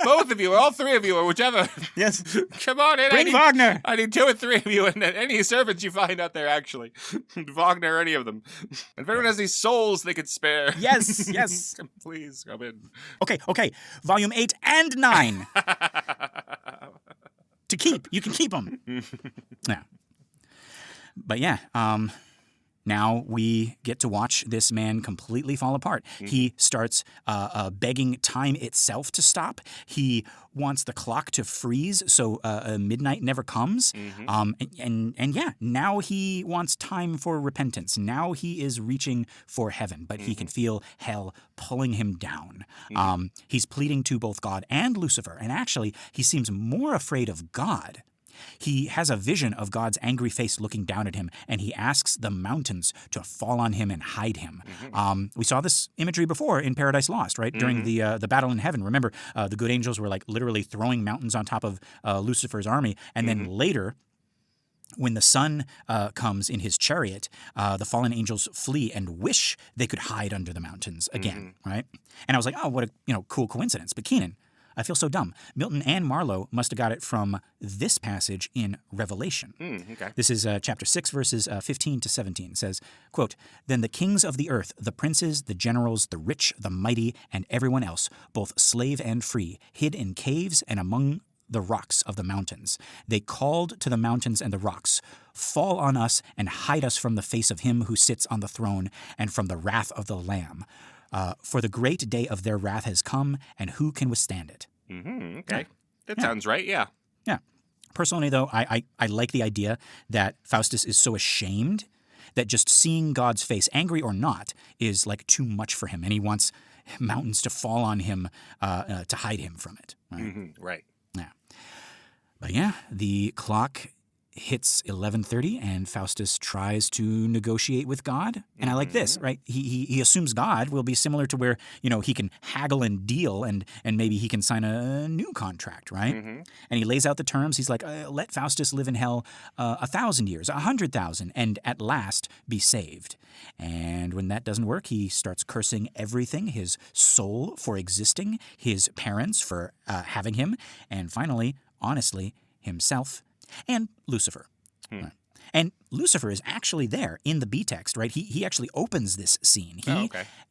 Both of you, all 3 of you, or whichever. Yes. Come on in. Bring Wagner. I need 2 or 3 of you, and any servants you find out there, actually. Wagner or any of them. And if anyone has these souls they could spare. Yes. Please, come in." Okay. Volume 8 and 9. To keep. You can keep them. Yeah. But yeah, now we get to watch this man completely fall apart. He starts begging time itself to stop. He wants the clock to freeze so midnight never comes. And yeah, now he wants time for repentance. Now he is reaching for heaven, but he can feel hell pulling him down. He's pleading to both God and Lucifer, and actually he seems more afraid of God. He has a vision of God's angry face looking down at him, and he asks the mountains to fall on him and hide him. We saw this imagery before in Paradise Lost, right? During the battle in heaven. Remember, the good angels were like literally throwing mountains on top of Lucifer's army, and then later, when the sun comes in his chariot, the fallen angels flee and wish they could hide under the mountains again, right? And I was like, oh, what a cool coincidence. But Keenan, I feel so dumb. Milton and Marlowe must have got it from this passage in Revelation. Okay. This is chapter 6, verses 15 to 17. It says, quote, "Then the kings of the earth, the princes, the generals, the rich, the mighty, and everyone else, both slave and free, hid in caves and among the rocks of the mountains. They called to the mountains and the rocks, 'Fall on us and hide us from the face of him who sits on the throne and from the wrath of the Lamb. For the great day of their wrath has come, and who can withstand it?'" Okay. That sounds right, yeah. Yeah. Personally, though, I like the idea that Faustus is so ashamed that just seeing God's face, angry or not, is like too much for him, and he wants mountains to fall on him to hide him from it. Right? Right. Yeah. But yeah, the clock hits 11:30, and Faustus tries to negotiate with God. And I like this, right? He assumes God will be similar to where, he can haggle and deal, and maybe he can sign a new contract, right? And he lays out the terms. He's like, let Faustus live in hell 1,000 years, 100,000, and at last be saved. And when that doesn't work, he starts cursing everything, his soul for existing, his parents for having him, and finally, honestly, himself and Lucifer. Right. And Lucifer is actually there in the B text, right? He actually opens this scene.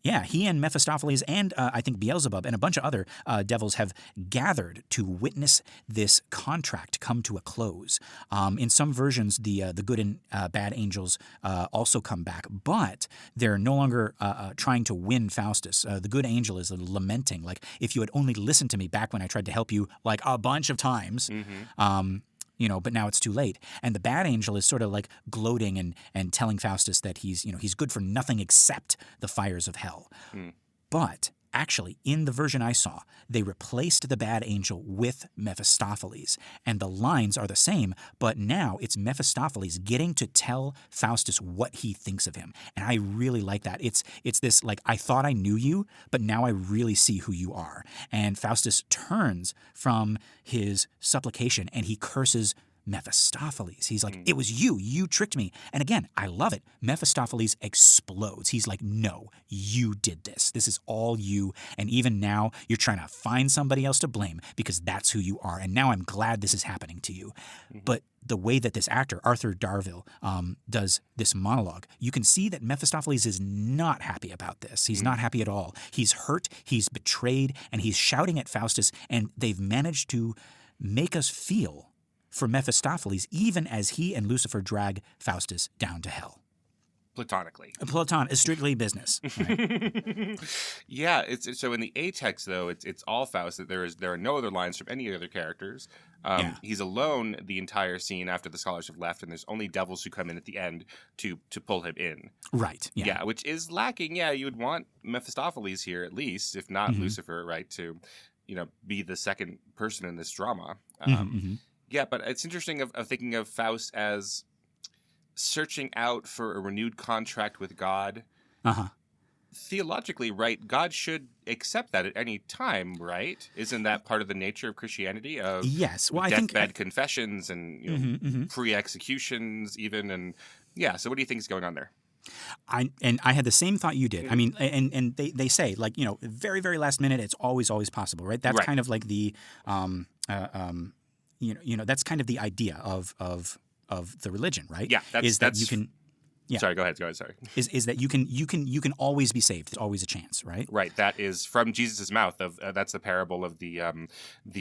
Yeah, he and Mephistopheles and I think Beelzebub and a bunch of other devils have gathered to witness this contract come to a close. In some versions, the good and bad angels also come back, but they're no longer trying to win Faustus. The good angel is lamenting, like, if you had only listened to me back when I tried to help you like a bunch of times. But now it's too late. And the bad angel is sort of like gloating and telling Faustus that he's good for nothing except the fires of hell. But actually, in the version I saw, they replaced the bad angel with Mephistopheles. And the lines are the same, but now it's Mephistopheles getting to tell Faustus what he thinks of him. And I really like that. It's this, like, I thought I knew you, but now I really see who you are. And Faustus turns from his supplication and he curses Mephistopheles. He's like, it was you. You tricked me. And again, I love it. Mephistopheles explodes. He's like, no, you did this. This is all you. And even now, you're trying to find somebody else to blame because that's who you are. And now I'm glad this is happening to you. But the way that this actor, Arthur Darvill, does this monologue, you can see that Mephistopheles is not happy about this. He's not happy at all. He's hurt, he's betrayed, and he's shouting at Faustus, and they've managed to make us feel for Mephistopheles, even as he and Lucifer drag Faustus down to hell. Platonically. Platon is strictly business. Right? Yeah, so in the A text though, it's all Faust. There are no other lines from any other characters. He's alone the entire scene after the scholars have left, and there's only devils who come in at the end to pull him in. Right. Yeah, which is lacking. Yeah, you would want Mephistopheles here at least, if not Lucifer, right, to be the second person in this drama. Yeah, but it's interesting of thinking of Faust as searching out for a renewed contract with God. Theologically, right, God should accept that at any time, right? Isn't that part of the nature of Christianity? Of yes. Well, deathbed confessions and pre-executions even. And yeah, so what do you think is going on there? I had the same thought you did. I mean, and they say, like, very, very last minute, it's always possible, right? That's kind of like the that's kind of the idea of the religion, right? Yeah, that's you can. Yeah. Sorry, go ahead. Sorry. Is that you can always be saved? There's always a chance, right? Right. That is from Jesus' mouth. That's the parable of the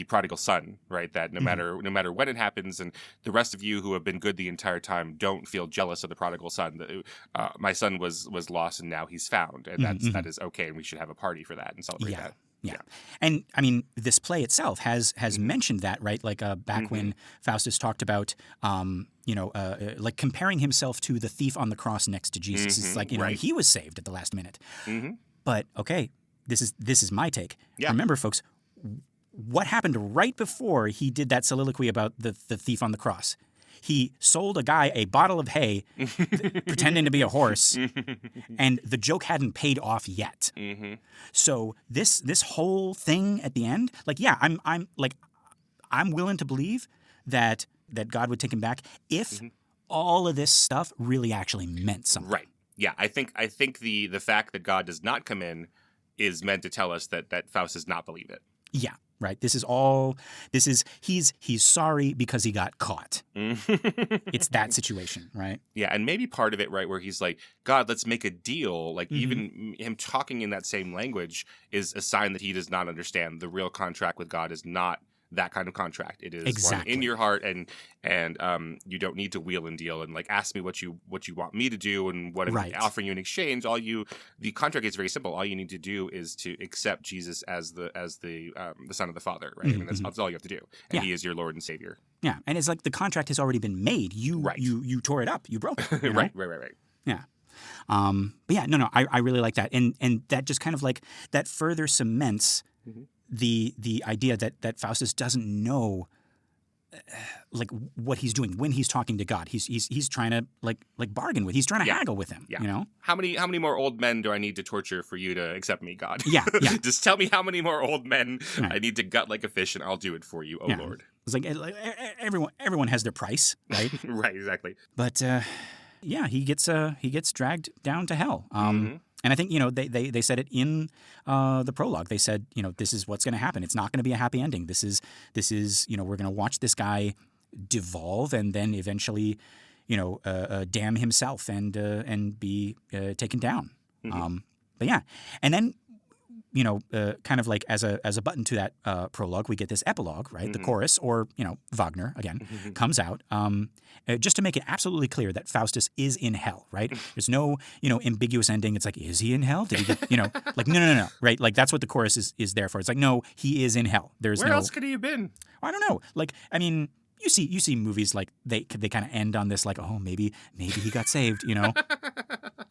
prodigal son, right? That no matter when it happens, and the rest of you who have been good the entire time don't feel jealous of the prodigal son. My son was lost and now he's found, and that is okay, and we should have a party for that and celebrate that. Yeah. And I mean, this play itself has mentioned that, right? Like back when Faustus talked about, like comparing himself to the thief on the cross next to Jesus. It's like, he was saved at the last minute. But okay, this is my take. Yeah. Remember, folks, what happened right before he did that soliloquy about the thief on the cross? He sold a guy a bottle of hay, pretending to be a horse, and the joke hadn't paid off yet. So this whole thing at the end, like, yeah, I'm willing to believe that God would take him back if all of this stuff really actually meant something. Right. Yeah. I think the fact that God does not come in is meant to tell us that Faust does not believe it. Yeah, right. He's sorry because he got caught. It's that situation, right? Yeah, and maybe part of it, right, where he's like, God, let's make a deal. Like, even him talking in that same language is a sign that he does not understand. The real contract with God is not that kind of contract. It is one in your heart, and you don't need to wheel and deal and like ask me what you want me to do and what I'm offering you in exchange. The contract is very simple. All you need to do is to accept Jesus as the Son of the Father, right? I mean, that's all you have to do, and He is your Lord and Savior. Yeah, and it's like the contract has already been made. You tore it up. You broke it. You know? Right. Yeah. But yeah, no, I really like that, and that just kind of like that further cements the idea that Faustus doesn't know like what he's doing when he's talking to God. He's trying to like bargain with. He's trying to haggle with him. Yeah. You know, how many more old men do I need to torture for you to accept me, God? Yeah. Just tell me how many more old men I need to gut like a fish, and I'll do it for you, Lord. It's like everyone has their price, right? Right, exactly. But he gets dragged down to hell. And I think, they said it in the prologue. They said, this is what's going to happen. It's not going to be a happy ending. This is we're going to watch this guy devolve and then eventually, damn himself and be taken down. But yeah, and then kind of like as a button to that prologue, we get this epilogue, right? The chorus, or Wagner again, comes out just to make it absolutely clear that Faustus is in hell, right? There's no ambiguous ending. It's like, is he in hell? Did he get like no, right? Like that's what the chorus is there for. It's like, no, he is in hell. Where else could he have been? I don't know. Like, I mean, you see movies like they kind of end on this like, oh, maybe he got saved,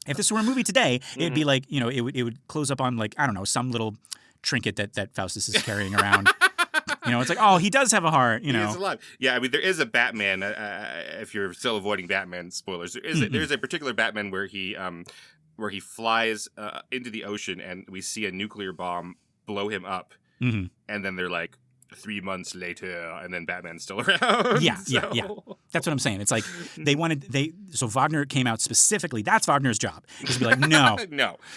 If this were a movie today, it'd be like, it would close up on like, I don't know, some little trinket that Faustus is carrying around. It's like, oh, he does have a heart, He is alive. Yeah, I mean, there is a Batman, if you're still avoiding Batman spoilers, there's a particular Batman where he flies into the ocean and we see a nuclear bomb blow him up. And then they're like, 3 months later, and then Batman's still around. Yeah. That's what I'm saying. It's like so Wagner came out specifically. That's Wagner's job. Is to be like, no,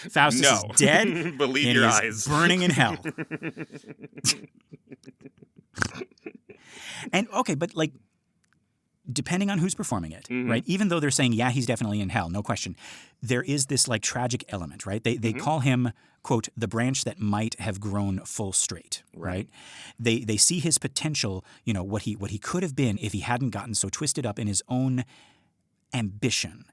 Faustus is dead. Believe and your he eyes. Is burning in hell. And okay, but like, depending on who's performing it, right? Even though they're saying, yeah, he's definitely in hell, no question. There is this like tragic element, right? They call him, quote, the branch that might have grown full straight, right? They see his potential, what he could have been if he hadn't gotten so twisted up in his own ambition.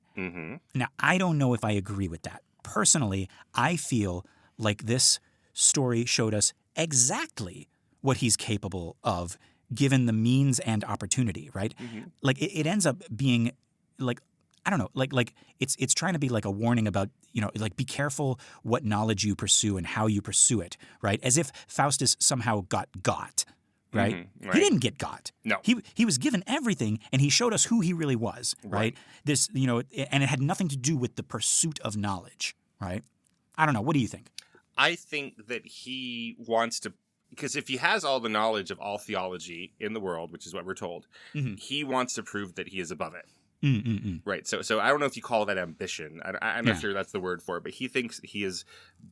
Now, I don't know if I agree with that. Personally, I feel like this story showed us exactly what he's capable of given the means and opportunity, right? Like it ends up being like, I don't know, like it's trying to be like a warning about, like be careful what knowledge you pursue and how you pursue it, right? As if Faustus somehow got, right? He didn't get got. No. He was given everything and he showed us who he really was, right? This, and it had nothing to do with the pursuit of knowledge, right? I don't know. What do you think? I think that he wants to, because if he has all the knowledge of all theology in the world, which is what we're told, he wants to prove that he is above it. Right. So I don't know if you call that ambition. I'm not sure that's the word for it, but he thinks he is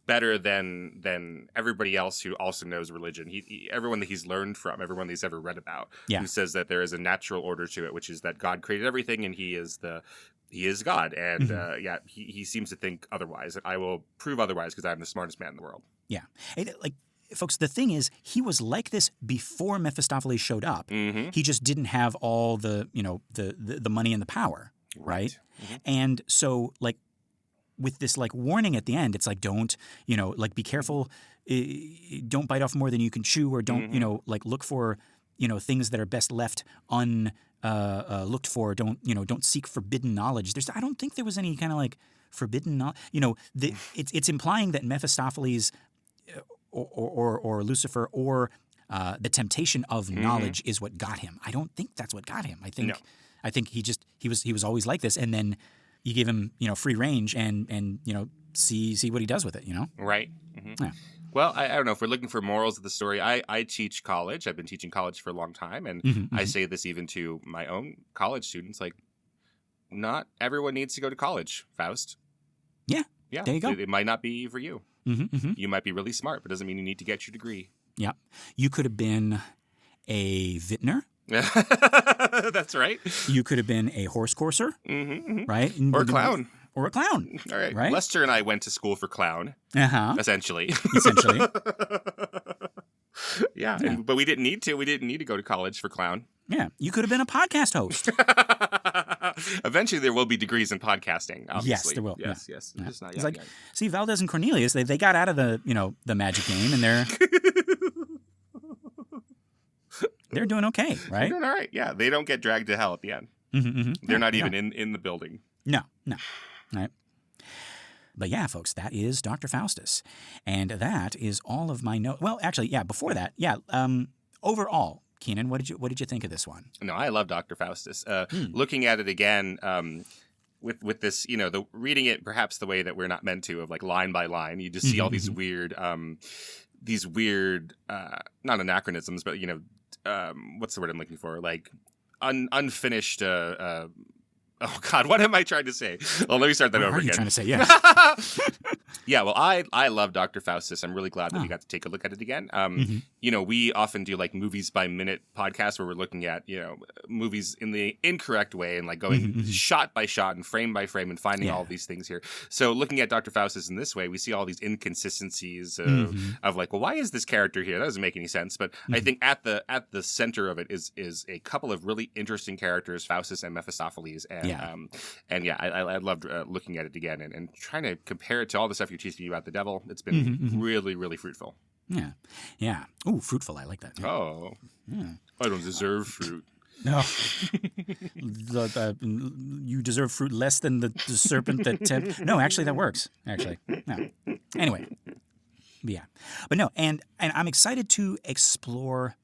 better than everybody else who also knows religion. Everyone that he's learned from, everyone that he's ever read about, who says that there is a natural order to it, which is that God created everything and he is God. And he seems to think otherwise. I will prove otherwise because I'm the smartest man in the world. Yeah. Folks, the thing is, he was like this before Mephistopheles showed up. He just didn't have all the money and the power, right? And so, like, with this like warning at the end, it's like, don't, be careful, don't bite off more than you can chew, or don't, like look for, things that are best left looked for. Don't seek forbidden knowledge. I don't think there was any kind of like forbidden knowledge. It's implying that Mephistopheles or Lucifer or the temptation of knowledge is what got him. I don't think that's what got him. I think he was always like this, and then you give him free range and see what he does with it. Right. Yeah. Well, I don't know if we're looking for morals of the story. I teach college. I've been teaching college for a long time, and I say this even to my own college students. Like, not everyone needs to go to college, Faust. Yeah. Yeah. There you go. It might not be for you. You might be really smart, but doesn't mean you need to get your degree. Yeah. You could have been a vintner. That's right. You could have been a horse courser, right? Or a clown. Or a clown. All right. Right? Lester and I went to school for clown, essentially. Essentially. Yeah. But we didn't need to. We didn't need to go to college for clown. Yeah. You could have been a podcast host. Eventually, there will be degrees in podcasting, obviously. Yes, there will. Yes. Yeah. Just not It's yet. like, see, Valdez and Cornelius, they got out of the magic game, and they're doing okay, right? They're doing all right. Yeah. They don't get dragged to hell at the end. They're not even in the building. No. All right. But yeah, folks, that is Dr. Faustus. And that is all of my notes. Well, actually, yeah, before that, overall, Keenan, what did you think of this one? No, I love Dr. Faustus. Looking at it again, with this, reading it perhaps the way that we're not meant to, of like line by line, you just see all these weird, not anachronisms, but what's the word I'm looking for? Like unfinished. Oh God, what am I trying to say? Well, let me start that over again. What are you trying to say? Yeah. Yeah, well, I love Dr. Faustus. I'm really glad that we got to take a look at it again. We often do like movies by minute podcasts where we're looking at, movies in the incorrect way and like going shot by shot and frame by frame and finding all these things here. So looking at Dr. Faustus in this way, we see all these inconsistencies of like, well, why is this character here? That doesn't make any sense. But I think at the center of it is a couple of really interesting characters, Faustus and Mephistopheles. And I loved looking at it again and trying to compare it to all the stuff you're teaching me about the devil. It's been really, really fruitful. Yeah. Ooh, fruitful. I like that. Oh. I don't deserve fruit. No. You deserve fruit less than the serpent that... No, actually, that works. Actually. No. Anyway. Yeah. But no, and I'm excited to explore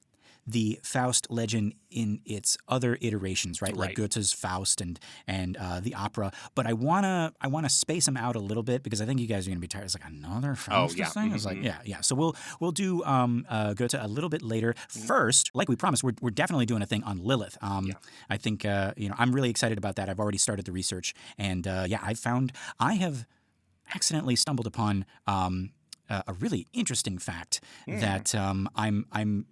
the Faust legend in its other iterations, right? Like Goethe's Faust and the opera. But I wanna space them out a little bit because I think you guys are gonna be tired. It's like another Faustus thing. It's like yeah. So we'll do Goethe a little bit later. First, like we promised, we're definitely doing a thing on Lilith. I think I'm really excited about that. I've already started the research, and I have accidentally stumbled upon a really interesting fact that I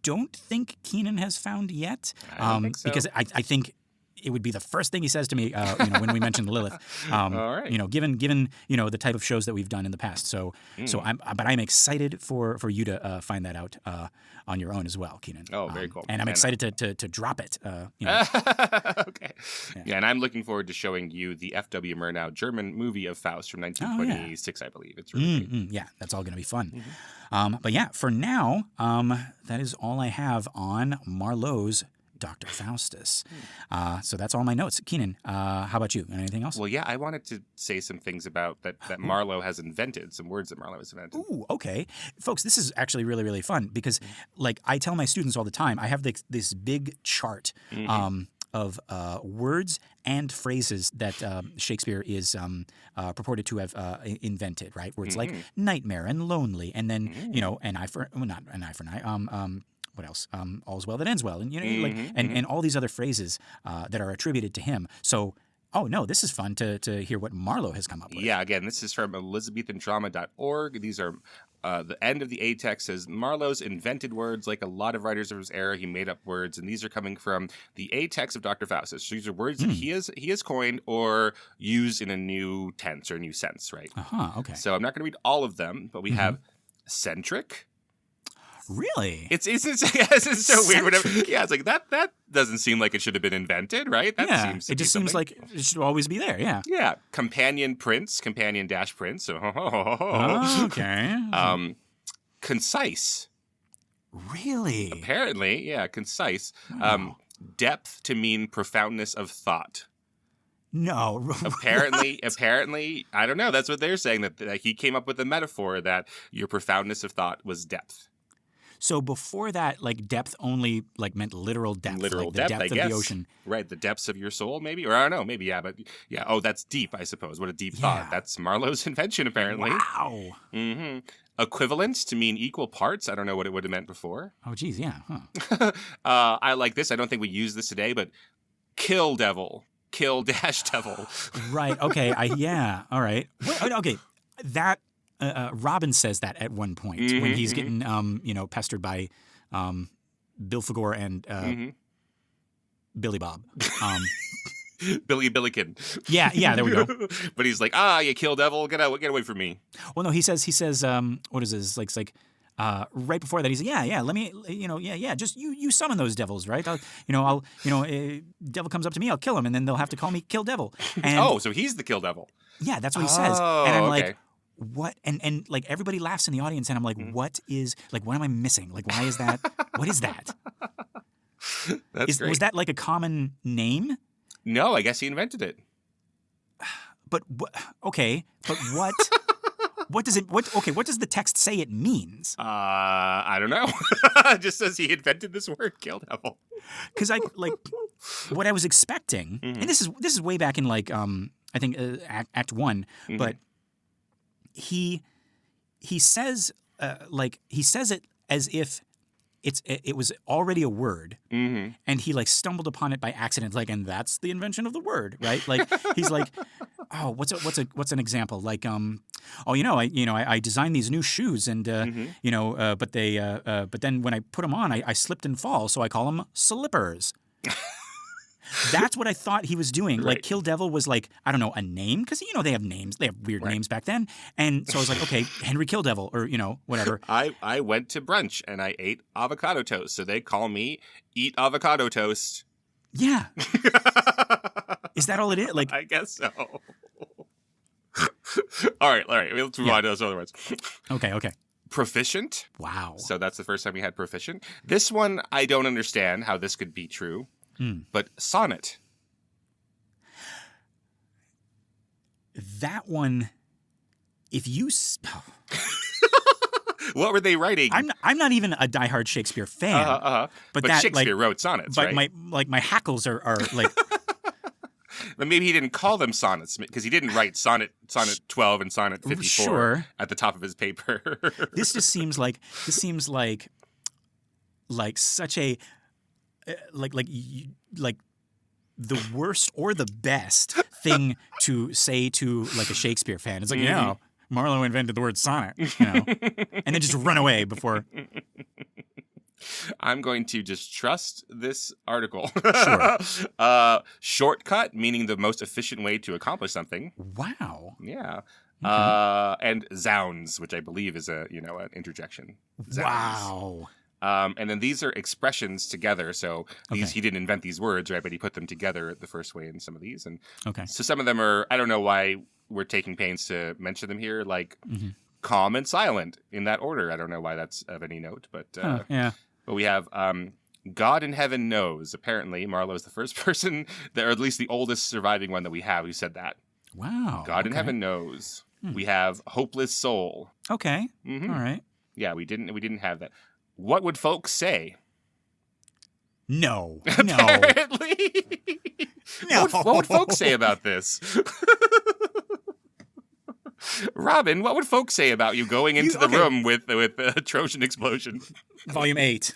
don't think Keenan has found yet. I don't think so. Because I think it would be the first thing he says to me when we mention Lilith. All right. Given the type of shows that we've done in the past. So I'm excited for you to find that out on your own as well, Keenan. Oh, very cool. And I'm excited to drop it. Okay. Yeah, and I'm looking forward to showing you the F.W. Murnau German movie of Faust from 1926, I believe. It's really great. Yeah, that's all going to be fun. But yeah, for now, that is all I have on Marlowe's Dr. Faustus. So that's all my notes. Keenan, how about you? Anything else? Well, yeah, I wanted to say some things about that Marlowe has invented, some words that Marlowe has invented. Ooh, okay. Folks, this is actually really, really fun because, like, I tell my students all the time, I have this big chart of words and phrases that Shakespeare is purported to have invented, right? Words like nightmare and lonely, and then, not an eye for an eye, what else? All's well that ends well, and and all these other phrases that are attributed to him. So, oh no, this is fun to hear what Marlowe has come up with. Yeah, again, this is from elizabethandrama.org. These are the end of the A text says Marlowe's invented words. Like a lot of writers of his era, he made up words, and these are coming from the A text of Dr. Faustus. So these are words that he has coined or used in a new tense or a new sense, right? Okay. So I'm not going to read all of them, but we have centric. Really? It's so weird. Whatever. Yeah, it's like that doesn't seem like it should have been invented, right? That seems to it just seems like it should always be there. Yeah. Yeah. Companion prince. Okay. Concise. Really? Apparently, yeah, concise. Wow. Depth to mean profoundness of thought. No. Apparently, I don't know. That's what they're saying, that he came up with a metaphor that your profoundness of thought was depth. So before that, like, depth only like meant literal depth, like the depth I of guess. the ocean. Right, the depths of your soul, maybe? Or I don't know, maybe, yeah, but yeah. Oh, that's deep, I suppose. What a deep thought. That's Marlowe's invention, apparently. Wow. Equivalence to mean equal parts. I don't know what it would have meant before. Oh, geez, yeah. I like this. I don't think we use this today, but kill devil. Kill dash devil. Right, okay, yeah, all right. Okay, that Robin says that at one point when he's getting pestered by Bilfagor and Billy Bob. Billy Billiken. Yeah, there we go. But he's like, you kill devil, get away from me. Well, no, he says, what is this? Like, it's like, right before that, he's like, let me, just you summon those devils, right? Devil comes up to me, I'll kill him, and then they'll have to call me Kill Devil. And, so he's the Kill Devil. Yeah, that's what he says. And I'm okay. like, what? And like everybody laughs in the audience, and I'm like, what am I missing? Like, why is that? What is that? That's great. Was that like a common name? No, I guess he invented it. But okay, but what? What does the text say it means? I don't know. It just says he invented this word, Kill Devil. Because what I was expecting, and this is way back in like I think Act 1, but he says it as if it was already a word, and he like stumbled upon it by accident, like, and that's the invention of the word, right? Like he's like, oh, what's an example? Like, I designed these new shoes, and but then when I put them on, I slipped and fall, so I call them slippers. That's what I thought he was doing. Right. Like Kill Devil was like, I don't know, a name, because they have names, they have weird names back then, and so I was like, okay, Henry Kill Devil, or whatever. I went to brunch and I ate avocado toast, so they call me Eat Avocado Toast. Yeah. Is that all it is? Like, I guess so. All right. Let's move on to those other words. Okay. Proficient. Wow. So that's the first time we had proficient. This one, I don't understand how this could be true. But sonnet. That one, if you... What were they writing? I'm not even a diehard Shakespeare fan. But that, Shakespeare wrote sonnets, but right? my hackles are like... But maybe he didn't call them sonnets because he didn't write sonnet 12 and sonnet 54 at the top of his paper. This seems like such a like the worst or the best thing to say to like a Shakespeare fan. It's like, Marlowe invented the word sonnet, and then just run away before. I'm going to just trust this article. Sure. Shortcut, meaning the most efficient way to accomplish something. Wow. Yeah. And zounds, which I believe is an interjection. Zounds. Wow. And then these are expressions together. So he didn't invent these words, right? But he put them together the first way in some of these. And so some of them are, I don't know why we're taking pains to mention them here, like calm and silent in that order. I don't know why that's of any note, but But we have God in Heaven Knows. Apparently, Marlowe is the first person, or at least the oldest surviving one that we have who said that. Wow. God in Heaven Knows. We have Hopeless Soul. Okay. All right. Yeah, we didn't have that. What would folks say? No. Apparently. No. What would folks say about this? Robin, what would folks say about you going into the room with Trojan Explosion? Volume 8.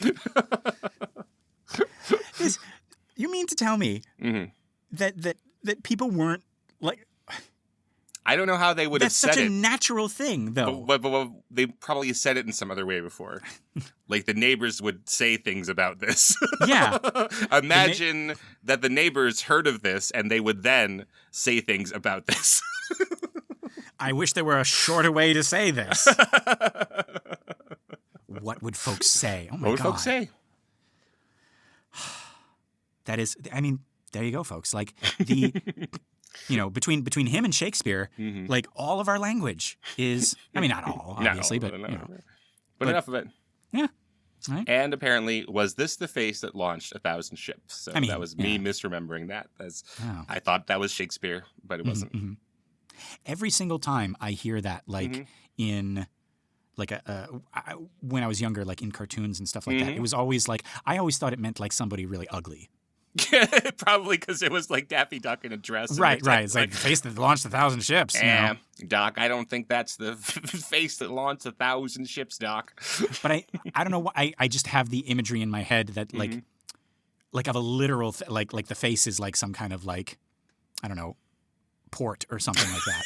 You mean to tell me that people weren't like... I don't know how they would have said it. That's such a natural thing, though. But they probably said it in some other way before. Like the neighbors would say things about this. Yeah. Imagine that the neighbors heard of this and they would then say things about this. I wish there were a shorter way to say this. What would folks say? Oh my God. What would folks say? That is, I mean, there you go, folks. Like the, between him and Shakespeare, like all of our language is, I mean, not all, obviously, but enough of it. Yeah. Right. And apparently, was this the face that launched 1,000 ships? So that was me misremembering that. I thought that was Shakespeare, but it wasn't. Every single time I hear that, like in, like when I was younger, like in cartoons and stuff like that, it was always like, I always thought it meant like somebody really ugly. Probably because it was like Daffy Duck in a dress. Right. It's like the face that launched 1,000 ships. Doc, I don't think that's the face that launched 1,000 ships, Doc. But I don't know why. I just have the imagery in my head that like of a literal, like the face is like some kind of like, I don't know, port or something like that.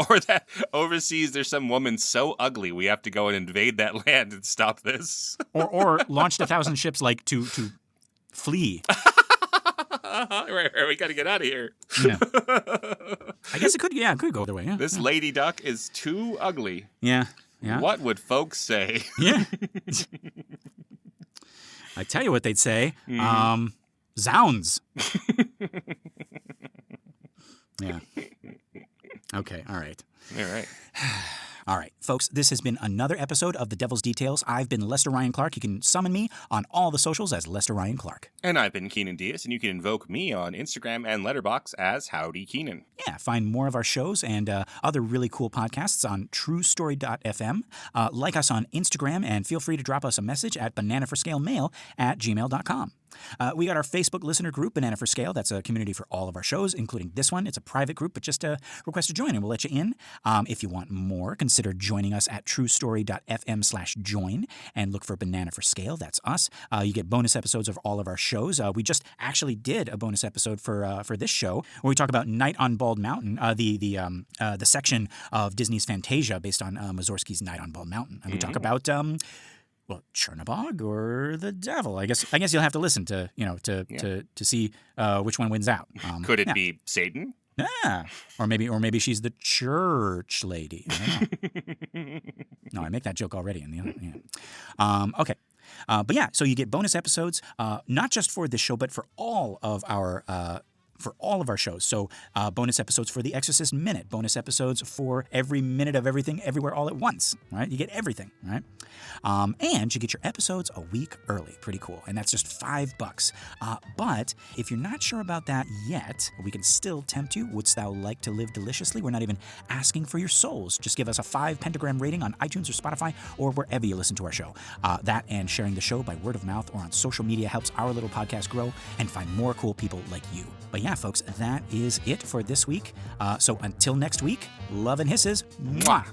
Or that overseas there's some woman so ugly we have to go and invade that land and stop this. or launched 1,000 ships like to flee. Right, we got to get out of here. Yeah. I guess it could go either way. Yeah. This lady duck is too ugly. Yeah. What would folks say? Yeah. I tell you what they'd say. Zounds. Yeah. Okay. All right. All right. All right, folks, this has been another episode of The Devil's Details. I've been Lester Ryan Clark. You can summon me on all the socials as Lester Ryan Clark. And I've been Keenan Diaz, and you can invoke me on Instagram and Letterboxd as Howdy Keenan. Yeah, find more of our shows and other really cool podcasts on truestory.fm. Like us on Instagram, and feel free to drop us a message at bananaforscalemail@gmail.com. We got our Facebook listener group, Banana for Scale. That's a community for all of our shows, including this one. It's a private group, but just request to join and we'll let you in. If you want more, consider joining us at truestory.fm/join and look for Banana for Scale. That's us. You get bonus episodes of all of our shows. We just actually did a bonus episode for this show where we talk about Night on Bald Mountain, the section of Disney's Fantasia based on Mussorgsky's Night on Bald Mountain. And we talk about Chernabog or the devil. I guess you'll have to listen to see which one wins out. Could it be Satan? Yeah, or maybe she's the church lady. I don't know. No, I make that joke already. Okay, but yeah, so you get bonus episodes, not just for this show, but for all of our. shows. So bonus episodes for The Exorcist Minute, bonus episodes for every minute of everything, everywhere, all at once, right? You get everything, right? And you get your episodes a week early. Pretty cool. And that's just $5. But if you're not sure about that yet, we can still tempt you. Wouldst thou like to live deliciously? We're not even asking for your souls. Just give us a 5-pentagram rating on iTunes or Spotify or wherever you listen to our show. That and sharing the show by word of mouth or on social media helps our little podcast grow and find more cool people like you. But yeah, folks, that is it for this week. So until next week, love and hisses. Mwah!